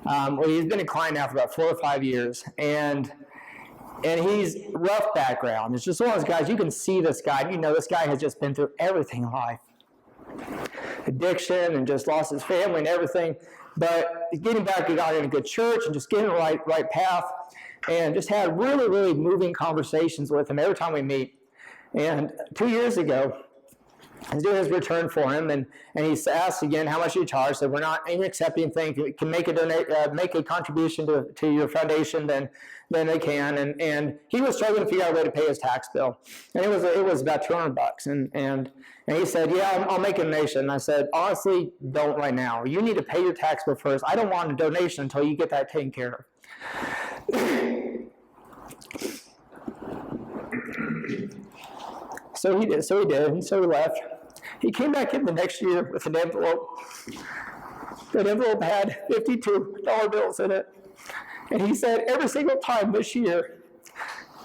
S1: Well, he's been a client now for about 4 or 5 years, and he's rough background. It's just one of those guys, you can see this guy, you know this guy has just been through everything in life. Addiction and just lost his family and everything. But getting back, he got in a good church and just getting the right path, and just had really, really moving conversations with him every time we meet. And 2 years ago, I was doing his return for him, and he asked again, how much do you charge? Said, we're not accepting anything. If you can make a contribution to your foundation, then they can. And he was struggling to figure out a way to pay his tax bill. And it was about $200. And he said, yeah, I'll make a donation. And I said, honestly, don't right now. You need to pay your tax bill first. I don't want a donation until you get that taken care of. So he did, and so he left. He came back in the next year with an envelope. That envelope had $52 bills in it. And he said, every single time this year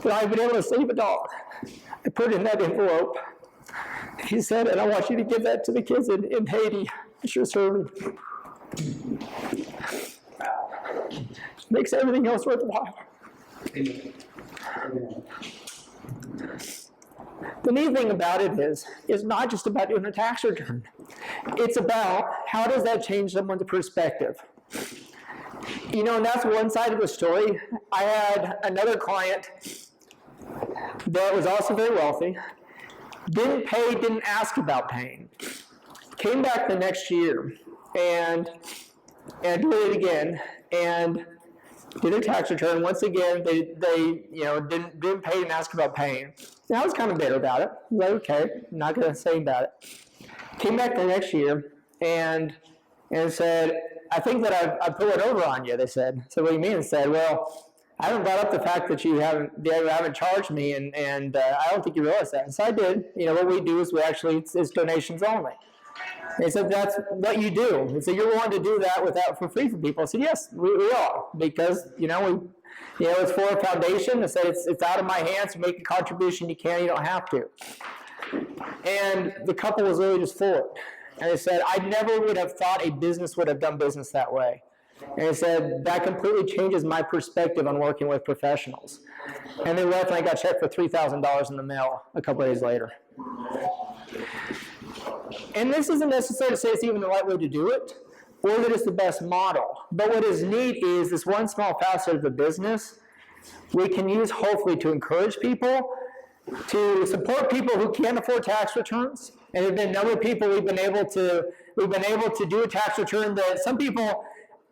S1: that I've been able to save $1, I put it in that envelope. He said, and I want you to give that to the kids in Haiti that you're serving. Makes everything else worthwhile. The neat thing about it is not just about doing a tax return. It's about how does that change someone's perspective. You know, and that's one side of the story. I had another client that was also very wealthy, didn't pay, didn't ask about paying. Came back the next year and did it again, and did a tax return. Once again, they didn't pay and ask about paying. And I was kind of bitter about it. I was like, okay, I'm not going to say about it. Came back the next year and said, I think that I put one over on you, they said. So what do you mean? And said, well, I haven't brought up the fact that you haven't charged me, and I don't think you realize that. And so I did. You know, what we do is it's donations only. They said, that's what you do. And so you're willing to do that for free for people. I said, yes, we are, because, it's for a foundation. I said, it's out of my hands. Make a contribution you can, you don't have to. And the couple was really just for it. And they said, I never would have thought a business would have done business that way. And they said, that completely changes my perspective on working with professionals. And they left, and I got checked for $3,000 in the mail a couple of days later. And this isn't necessary to say it's even the right way to do it, or that it's the best model. But what is neat is this one small facet of the business we can use hopefully to encourage people, to support people who can't afford tax returns. And there have been a number of people we've been able to do a tax return that some people,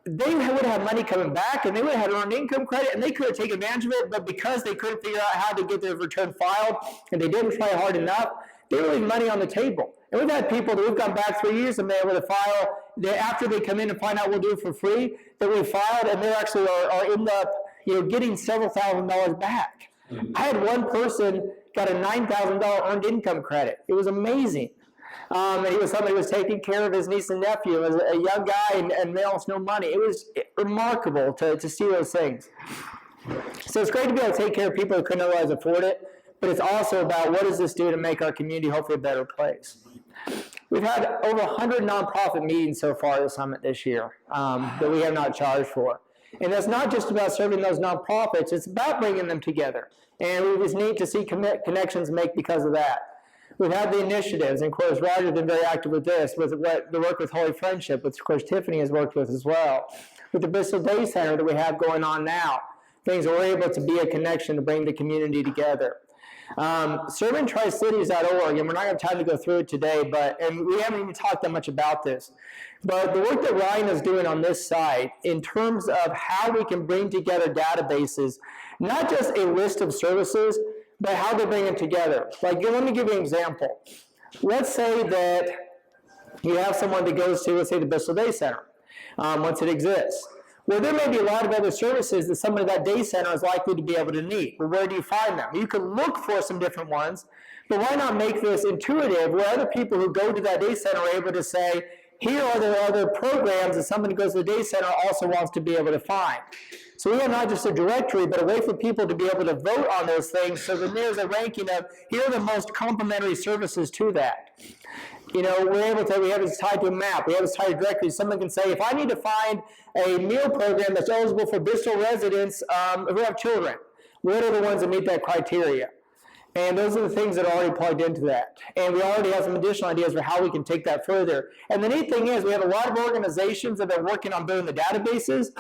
S1: they would have money coming back, and they would have earned income credit, and they could have taken advantage of it, but because they couldn't figure out how to get their return filed, and they didn't try hard enough, they were leaving money on the table. And we've had people that we've gone back 3 years and they're able to file, after they come in and find out we'll do it for free, that we filed, and they actually are end up getting several $1,000s back. I had one person got a $9,000 earned income credit. It was amazing. And he was somebody who was taking care of his niece and nephew. As a young guy and they almost no money. It was remarkable to see those things. So it's great to be able to take care of people who couldn't otherwise afford it, but it's also about what does this do to make our community hopefully a better place. We've had over 100 nonprofit meetings so far at the summit this year that we have not charged for. And that's not just about serving those nonprofits, it's about bringing them together. And it was neat to see connections make because of that. We've had the initiatives, and of course Roger's been very active with this, with the work with Holy Friendship, which of course Tiffany has worked with as well. With the Bristol Day Center that we have going on now, things that we're able to be a connection to bring the community together. ServingTriCities.org, and we're not going to have time to go through it today, and we haven't even talked that much about this. But the work that Ryan is doing on this site in terms of how we can bring together databases, not just a list of services, but how to bring it together. Like, let me give you an example. Let's say that you have someone that goes to, let's say, the Bristol Day Center, once it exists. Well, there may be a lot of other services that somebody at that day center is likely to be able to need. Well, where do you find them? You can look for some different ones, but why not make this intuitive where other people who go to that day center are able to say, here are the other programs that somebody who goes to the day center also wants to be able to find. So we have not just a directory, but a way for people to be able to vote on those things, so that there's a ranking of, here are the most complementary services to that. You know, we have this tied to a map, we have this tied to a directory. Someone can say, if I need to find a meal program that's eligible for Bristol residents who have children, what are the ones that meet that criteria? And those are the things that are already plugged into that. And we already have some additional ideas for how we can take that further. And the neat thing is, we have a lot of organizations that are working on building the databases,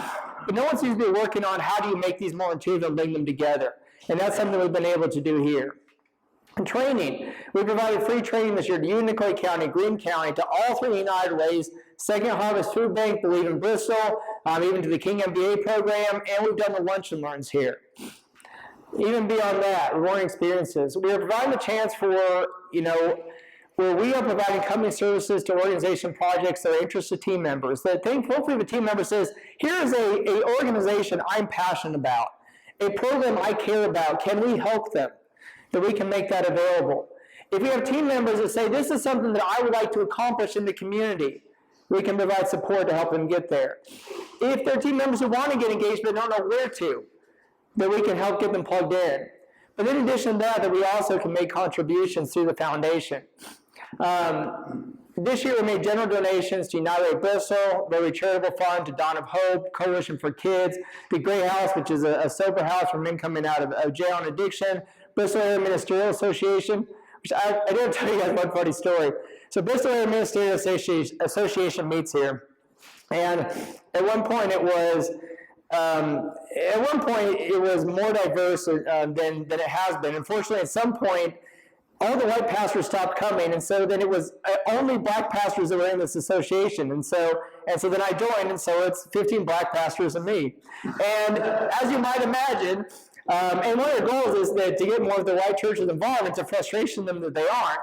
S1: but no one seems to be working on how do you make these more intuitive and link them together. And that's something we've been able to do here. And training. We provided free training this year to Union, Clay County, Greene County, to all 3 United Ways, Second Harvest Food Bank, Believe in Bristol, even to the King MBA program, and we've done the Lunch and Learns here. Even beyond that, rewarding experiences. We are providing a chance for, you know, where we are providing company services to organization projects that are interested team members. That think, hopefully the team member says, here is a organization I'm passionate about, a program I care about, can we help them? That we can make that available. If we have team members that say, this is something that I would like to accomplish in the community, we can provide support to help them get there. If there are team members who want to get engaged but don't know where to, that we can help get them plugged in. But in addition to that we also can make contributions through the foundation. This year we made general donations to United Way Bristol, Rotary Charitable Fund, to Dawn of Hope, Coalition for Kids, the Gray House, which is a sober house for men coming out of jail and addiction, Bristol Area Ministerial Association, which I didn't tell you guys one funny story. So Bristol Area Ministerial Association meets here, and at one point it was more diverse than it has been. Unfortunately, at some point, all the white pastors stopped coming, and so then it was only black pastors that were in this association, and so then I joined, and so it's 15 black pastors and me. And as you might imagine, and one of the goals is that to get more of the white churches involved. It's a frustration to them that they aren't.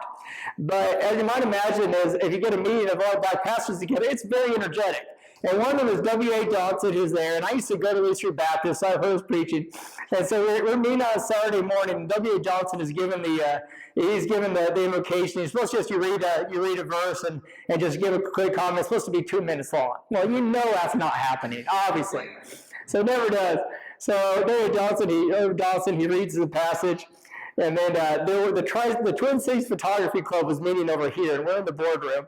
S1: But as you might imagine, is if you get a meeting of all black pastors together, it's very energetic. And one of them is W.A. Johnson, who's there. And I used to go to Lutheran Baptist, so I was preaching. And so we're meeting on a Saturday morning. W.A. Johnson is given the invocation. You're supposed to just you read a verse and just give a quick comment. It's supposed to be 2 minutes long. Well, you know that's not happening, obviously. So it never does. So W.A. Johnson, he reads the passage. And then the Twin Cities Photography Club was meeting over here, and we're in the boardroom.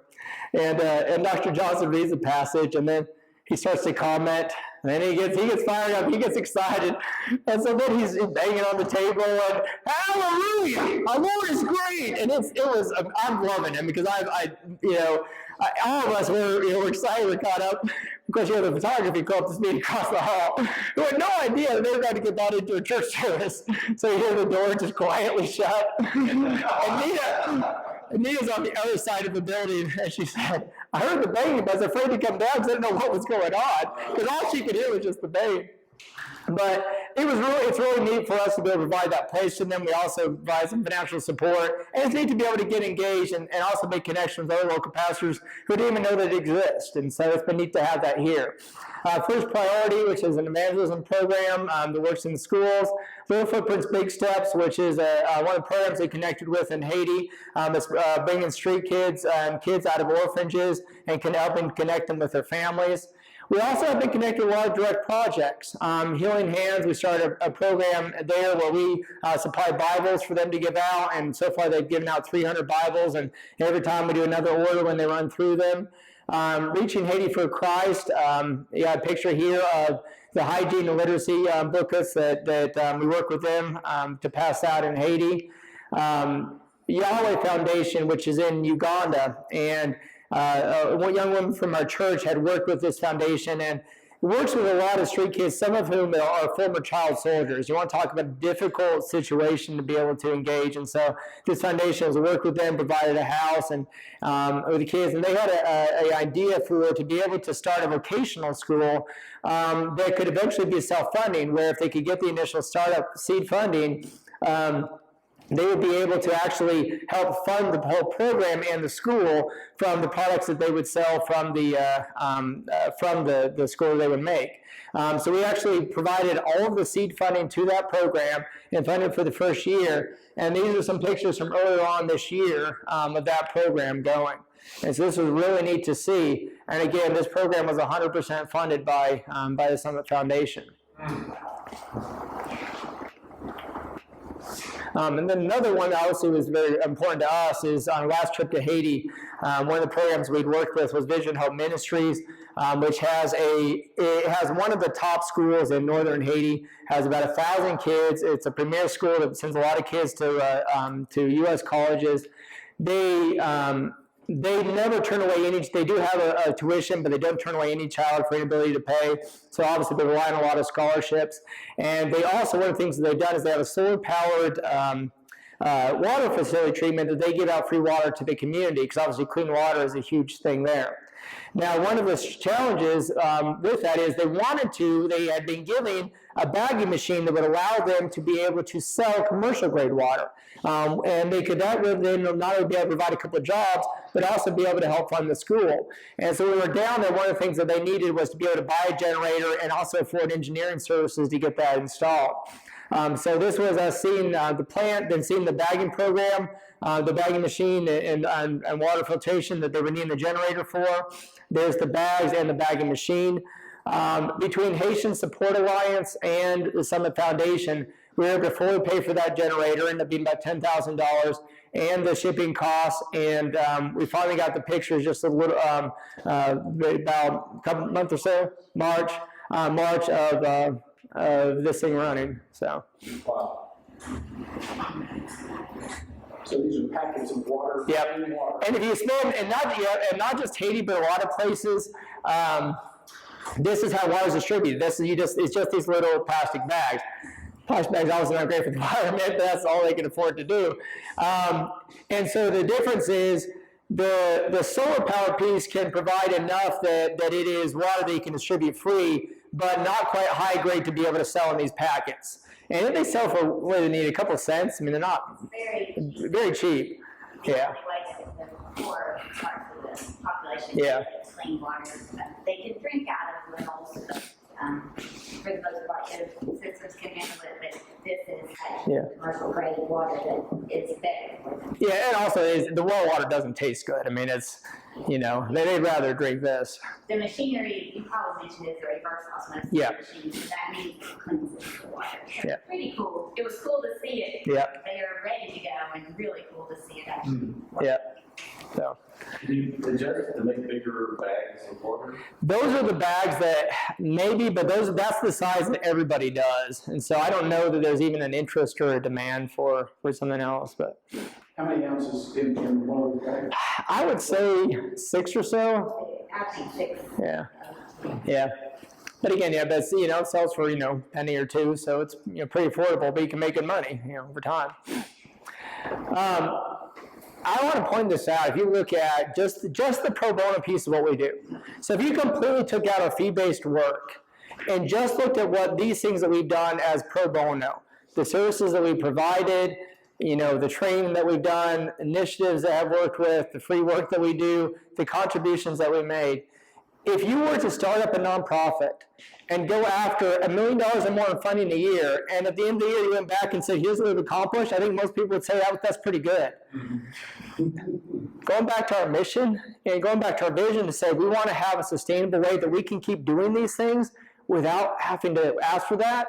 S1: And Dr. Johnson reads the passage, and then he starts to comment, and then he gets fired up, he gets excited, and so then he's banging on the table, and hallelujah, our Lord is great, and I'm loving him because all of us we're excited, we're caught up. Of course, you have the photography club that's meeting across the hall. We had no idea that they were going to get that into a church service. So you hear the door just quietly shut. And Nita's on the other side of the building, and she said, I heard the banging, but I was afraid to come down because I didn't know what was going on. Because all she could hear was just the bang. But it's really neat for us to be able to provide that place to them. We also provide some financial support. And it's neat to be able to get engaged and also make connections with other local pastors who didn't even know that it exists. And so it's been neat to have that here. First Priority, which is an evangelism program that works in schools. Little Footprints, Big Steps, which is one of the programs they connected with in Haiti. It's bringing street kids and kids out of orphanages and helping connect them with their families. We also have been connected with a lot of direct projects. Healing Hands, we started a program there where we supply Bibles for them to give out, and so far they've given out 300 Bibles, and every time we do another order when they run through them. Reaching Haiti for Christ, a picture here of the hygiene and literacy booklets that we work with them to pass out in Haiti. Yahweh Foundation, which is in Uganda, and one young woman from our church had worked with this foundation and works with a lot of street kids, some of whom are former child soldiers. You want to talk about a difficult situation to be able to engage. And so this foundation has worked with them, provided a house and with the kids. And they had an idea to be able to start a vocational school that could eventually be self-funding, where if they could get the initial startup seed funding, they would be able to actually help fund the whole program and the school from the products that they would sell from the school they would make. So we actually provided all of the seed funding to that program and funded for the first year. And these are some pictures from earlier on this year of that program going. And so this was really neat to see. And again, this program was 100% funded by the Summit Foundation. And then another one that obviously was very important to us is on our last trip to Haiti, one of the programs we'd worked with was Vision Hope Ministries, which has one of the top schools in northern Haiti, has about 1,000 kids. It's a premier school that sends a lot of kids to U.S. colleges. They never turn away they do have a tuition, but they don't turn away any child for inability to pay. So obviously they rely on a lot of scholarships. And they also, one of the things that they've done is they have a solar-powered water facility treatment that they give out free water to the community, because obviously clean water is a huge thing there. Now, one of the challenges with that is they had been giving a bagging machine that would allow them to be able to sell commercial grade water. And they could then not only be able to provide a couple of jobs, but also be able to help fund the school. And so we were down there, one of the things that they needed was to be able to buy a generator and also afford engineering services to get that installed. So this was us seeing the plant, then seeing the bagging program, the bagging machine and water filtration that they were needing the generator for. There's the bags and the bagging machine. Between Haitian Support Alliance and the Summit Foundation, we were able to fully pay for that generator, ended up being about $10,000, and the shipping costs. And we finally got the pictures just a little, about a couple months or so, March of this thing running. So.
S8: Wow. So these are packets of water.
S1: Yep.
S8: Clean water.
S1: And if you spend, and not just Haiti, but a lot of places, this is how water is distributed. It's just these little plastic bags. Plastic bags obviously not great for the environment, but that's all they can afford to do. And so the difference is the solar power piece can provide enough that it is water that you can distribute free, but not quite high grade to be able to sell in these packets. And if they sell for what do they need, a couple of cents? I mean, they're not very cheap. Yeah.
S6: The poor part of the population.
S1: Yeah.
S6: Clean water, they can drink out of wells, but for the most part, the systems can handle it, but this is commercial grade water that is better for them.
S1: Yeah, and also the well water doesn't taste good. I mean, it's, they'd rather drink this.
S6: The machinery, you probably mentioned, is a reverse osmosis machine, so that means it cleanses the water. So
S1: Yeah.
S6: Pretty cool. It was cool to see it.
S1: Yeah.
S6: They are ready to go, and really cool to see it actually work.
S1: Yeah. So.
S3: Can you adjust to make bigger bags of water?
S1: Those are the bags that maybe, but that's the size that everybody does. And so I don't know that there's even an interest or a demand for something else, but.
S8: How many ounces in one of the bags?
S1: I would say 6 or so.
S6: I think 6.
S1: Yeah. Yeah. But again, but it sells for, penny or two, so it's, pretty affordable, but you can make good money, over time. I want to point this out. If you look at just the pro bono piece of what we do. So if you completely took out our fee-based work and just looked at what these things that we've done as pro bono, the services that we provided, the training that we've done, initiatives that I've worked with, the free work that we do, the contributions that we made. If you were to start up a nonprofit and go after $1 million or more in funding a year, and at the end of the year you went back and said, here's what we've accomplished, I think most people would say that's pretty good. Going back to our mission and going back to our vision to say we want to have a sustainable way that we can keep doing these things without having to ask for that.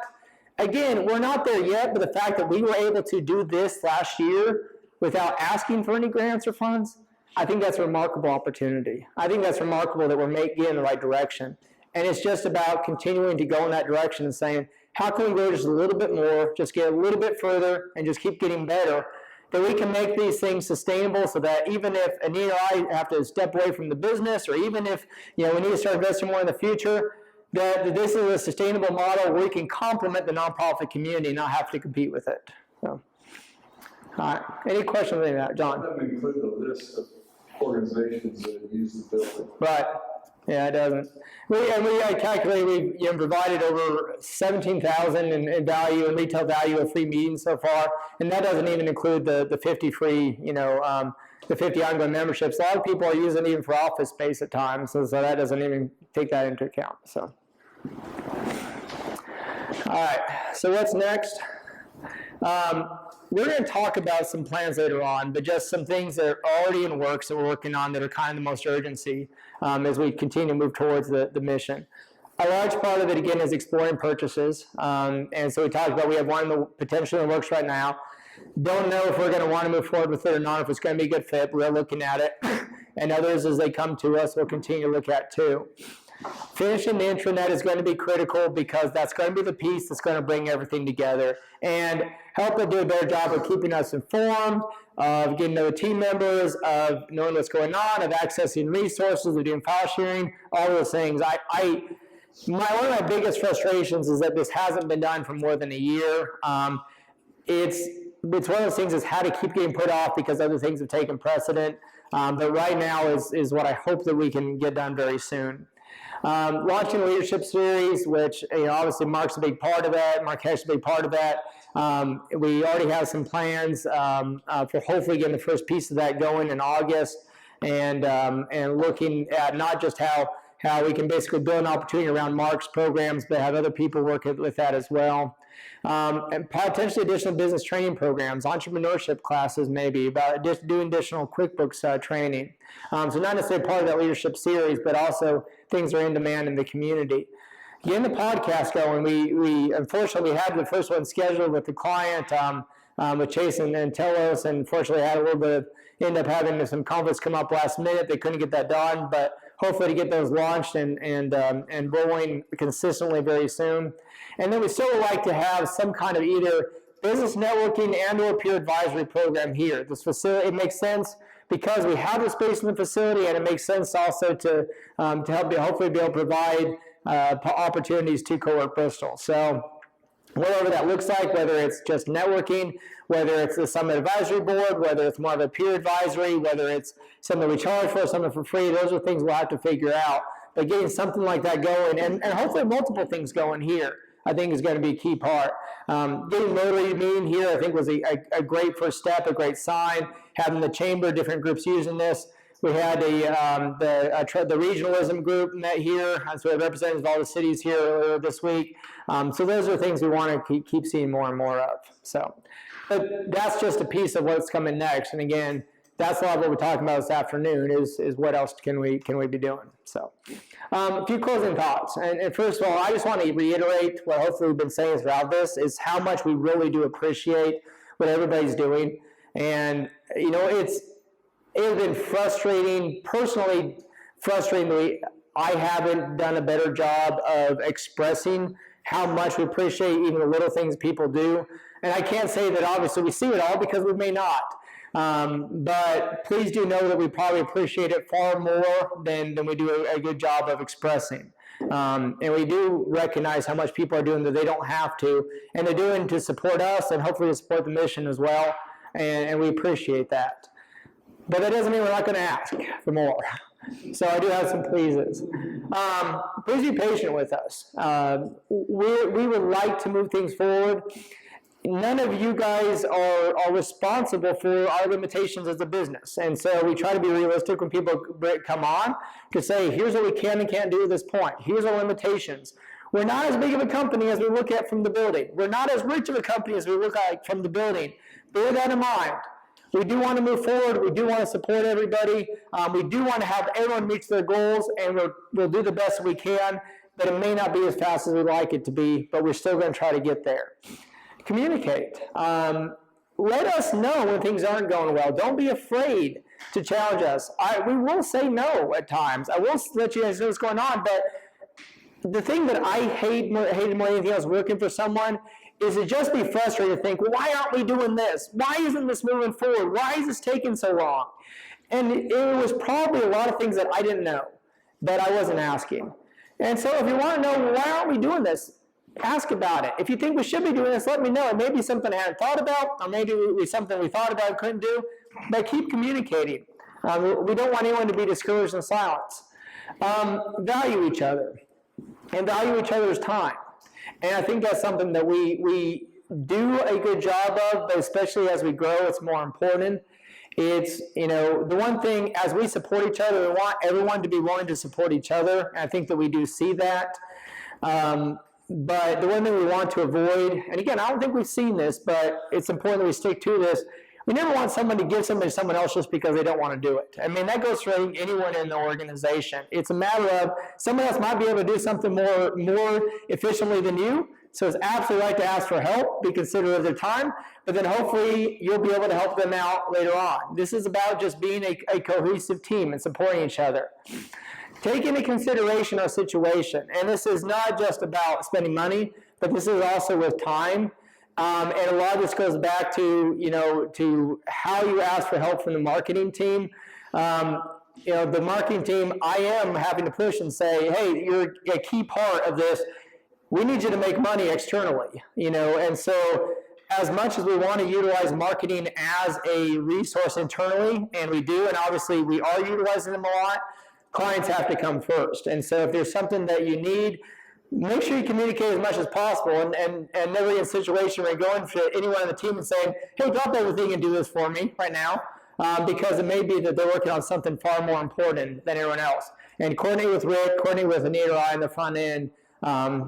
S1: Again, we're not there yet, but the fact that we were able to do this last year without asking for any grants or funds, I think that's a remarkable opportunity. I think that's remarkable that we're getting in the right direction. And it's just about continuing to go in that direction and saying, how can we go just a little bit more, just get a little bit further, and just keep getting better, that we can make these things sustainable so that even if Anita and I have to step away from the business, or even if we need to start investing more in the future, that this is a sustainable model where we can complement the nonprofit community and not have to compete with it. So, all right. Any questions on that, John?
S7: Let me include the list of organizations that have used the building.
S1: Right. Yeah, it doesn't. We calculate we've provided over 17,000 in value and retail value of free meetings so far, and that doesn't even include the 50 free, the 50 ongoing memberships. A lot of people are using it even for office space at times, so that doesn't even take that into account. So, all right. So what's next? We're going to talk about some plans later on, but just some things that are already in works that we're working on that are kind of the most urgency as we continue to move towards the mission. A large part of it, again, is exploring purchases. And so we talked about we have one potentially in the works right now. Don't know if we're going to want to move forward with it or not, if it's going to be a good fit. We're looking at it. And others, as they come to us, we'll continue to look at too. Finishing the intranet is going to be critical because that's going to be the piece that's going to bring everything together and help it do a better job of keeping us informed, of getting to know the team members, of knowing what's going on, of accessing resources, of doing file sharing, all those things. One of my biggest frustrations is that this hasn't been done for more than a year. It's one of those things is how to keep getting put off because other things have taken precedent. But right now is what I hope that we can get done very soon. Launching a leadership series, which obviously Mark's a big part of that. Mark is a big part of that. We already have some plans for hopefully getting the first piece of that going in August, and looking at not just how we can basically build an opportunity around Mark's programs, but have other people work with that as well. And potentially additional business training programs, entrepreneurship classes maybe, about just doing additional QuickBooks training. So not necessarily part of that leadership series, but also things are in demand in the community. Getting the podcast going, we unfortunately had the first one scheduled with the client, with Chase and Telos, and unfortunately had a little bit of, ended up having some conflicts come up last minute. They couldn't get that done, but hopefully to get those launched and rolling consistently very soon. And then we still would like to have some kind of either business networking and or peer advisory program here. This facility, it makes sense because we have the space in the facility, and it makes sense also to help hopefully be able to provide opportunities to Co-work Bristol. So whatever that looks like, whether it's just networking, whether it's the Summit Advisory Board, whether it's more of a peer advisory, whether it's something we charge for, something for free, those are things we'll have to figure out. But getting something like that going, and hopefully multiple things going here, I think is going to be a key part. Getting Rotary meeting here, I think was a great first step, a great sign. Having the chamber, different groups using this. We had the regionalism group met here, so we have representatives of all the cities here earlier this week. So those are things we want to keep seeing more and more of. So, but that's just a piece of what's coming next. And again, that's a lot of what we're talking about this afternoon is what else can we be doing. So, a few closing thoughts. And first of all, I just want to reiterate what hopefully we've been saying throughout this is how much we really do appreciate what everybody's doing. And it has been frustrating, personally frustratingly. I haven't done a better job of expressing how much we appreciate even the little things people do. And I can't say that obviously we see it all because we may not. But please do know that we probably appreciate it far more than we do a good job of expressing. And we do recognize how much people are doing that they don't have to, and they're doing to support us and hopefully to support the mission as well. And we appreciate that. But that doesn't mean we're not going to ask for more. So I do have some pleases. Please be patient with us. We would like to move things forward. None of you guys are responsible for our limitations as a business. And so we try to be realistic when people come on to say, here's what we can and can't do at this point. Here's our limitations. We're not as big of a company as we look at from the building. We're not as rich of a company as we look at from the building. Bear that in mind. We do want to move forward. We do want to support everybody. We do want to have everyone reach their goals, and we'll do the best we can, but it may not be as fast as we'd like it to be, but we're still going to try to get there. Communicate. Let us know when things aren't going well. Don't be afraid to challenge us. We will say no at times. I will let you guys know what's going on, but the thing that I hated more than anything else working for someone is to just be frustrated to think, well, why aren't we doing this? Why isn't this moving forward? Why is this taking so long? And it was probably a lot of things that I didn't know, that I wasn't asking. And so if you want to know, well, why aren't we doing this? Ask about it. If you think we should be doing this, let me know. It may be something I hadn't thought about, or maybe it was something we thought about and couldn't do, but keep communicating. We don't want anyone to be discouraged in silence. value each other and value each other's time. And I think that's something that we do a good job of, but especially as we grow, it's more important. It's, the one thing, as we support each other, we want everyone to be willing to support each other. And I think that we do see that. But the one thing we want to avoid, and again, I don't think we've seen this, but it's important that we stick to this. We never want someone to give something to someone else just because they don't want to do it. I mean, that goes for anyone in the organization. It's a matter of someone else might be able to do something more efficiently than you. So it's absolutely right to ask for help, be considerate of their time, but then hopefully you'll be able to help them out later on. This is about just being a cohesive team and supporting each other. Take into consideration our situation, and this is not just about spending money, but this is also with time. And a lot of this goes back to, to how you ask for help from the marketing team. The marketing team, I am having to push and say, hey, you're a key part of this. We need you to make money externally, and so as much as we want to utilize marketing as a resource internally, and we do, and obviously we are utilizing them a lot, clients have to come first. And so if there's something that you need, make sure you communicate as much as possible, and never in a situation where you're going to anyone on the team and saying, hey, drop everything and do this for me right now, because it may be that they're working on something far more important than everyone else. And coordinate with Rick, coordinate with Anita or I on the front end,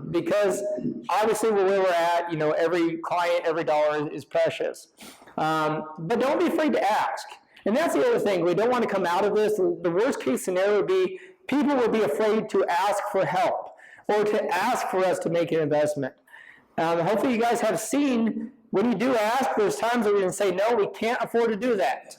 S1: because obviously where we're at, every client, every dollar is precious. But don't be afraid to ask. And that's the other thing. We don't want to come out of this. The worst case scenario would be people would be afraid to ask for help or to ask for us to make an investment. Hopefully you guys have seen when you do ask, there's times that we can say, no, we can't afford to do that.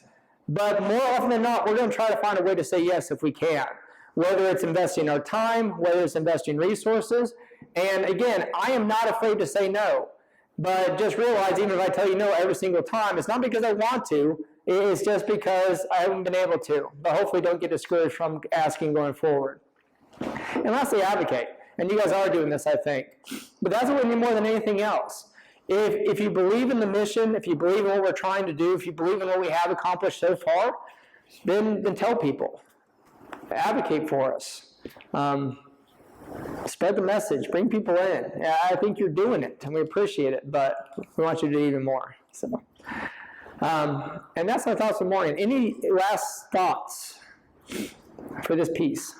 S1: But more often than not, we're going to try to find a way to say yes if we can. Whether it's investing our time, whether it's investing resources. And again, I am not afraid to say no. But just realize, even if I tell you no every single time, it's not because I want to, it's just because I haven't been able to. But hopefully don't get discouraged from asking going forward. And lastly, advocate. And you guys are doing this, I think. But that's what we need more than anything else. If you believe in the mission, if you believe in what we're trying to do, if you believe in what we have accomplished so far, then tell people. Advocate for us. Spread the message. Bring people in. I think you're doing it, and we appreciate it, but we want you to do even more. So, and that's my thoughts this morning. Any last thoughts for this piece?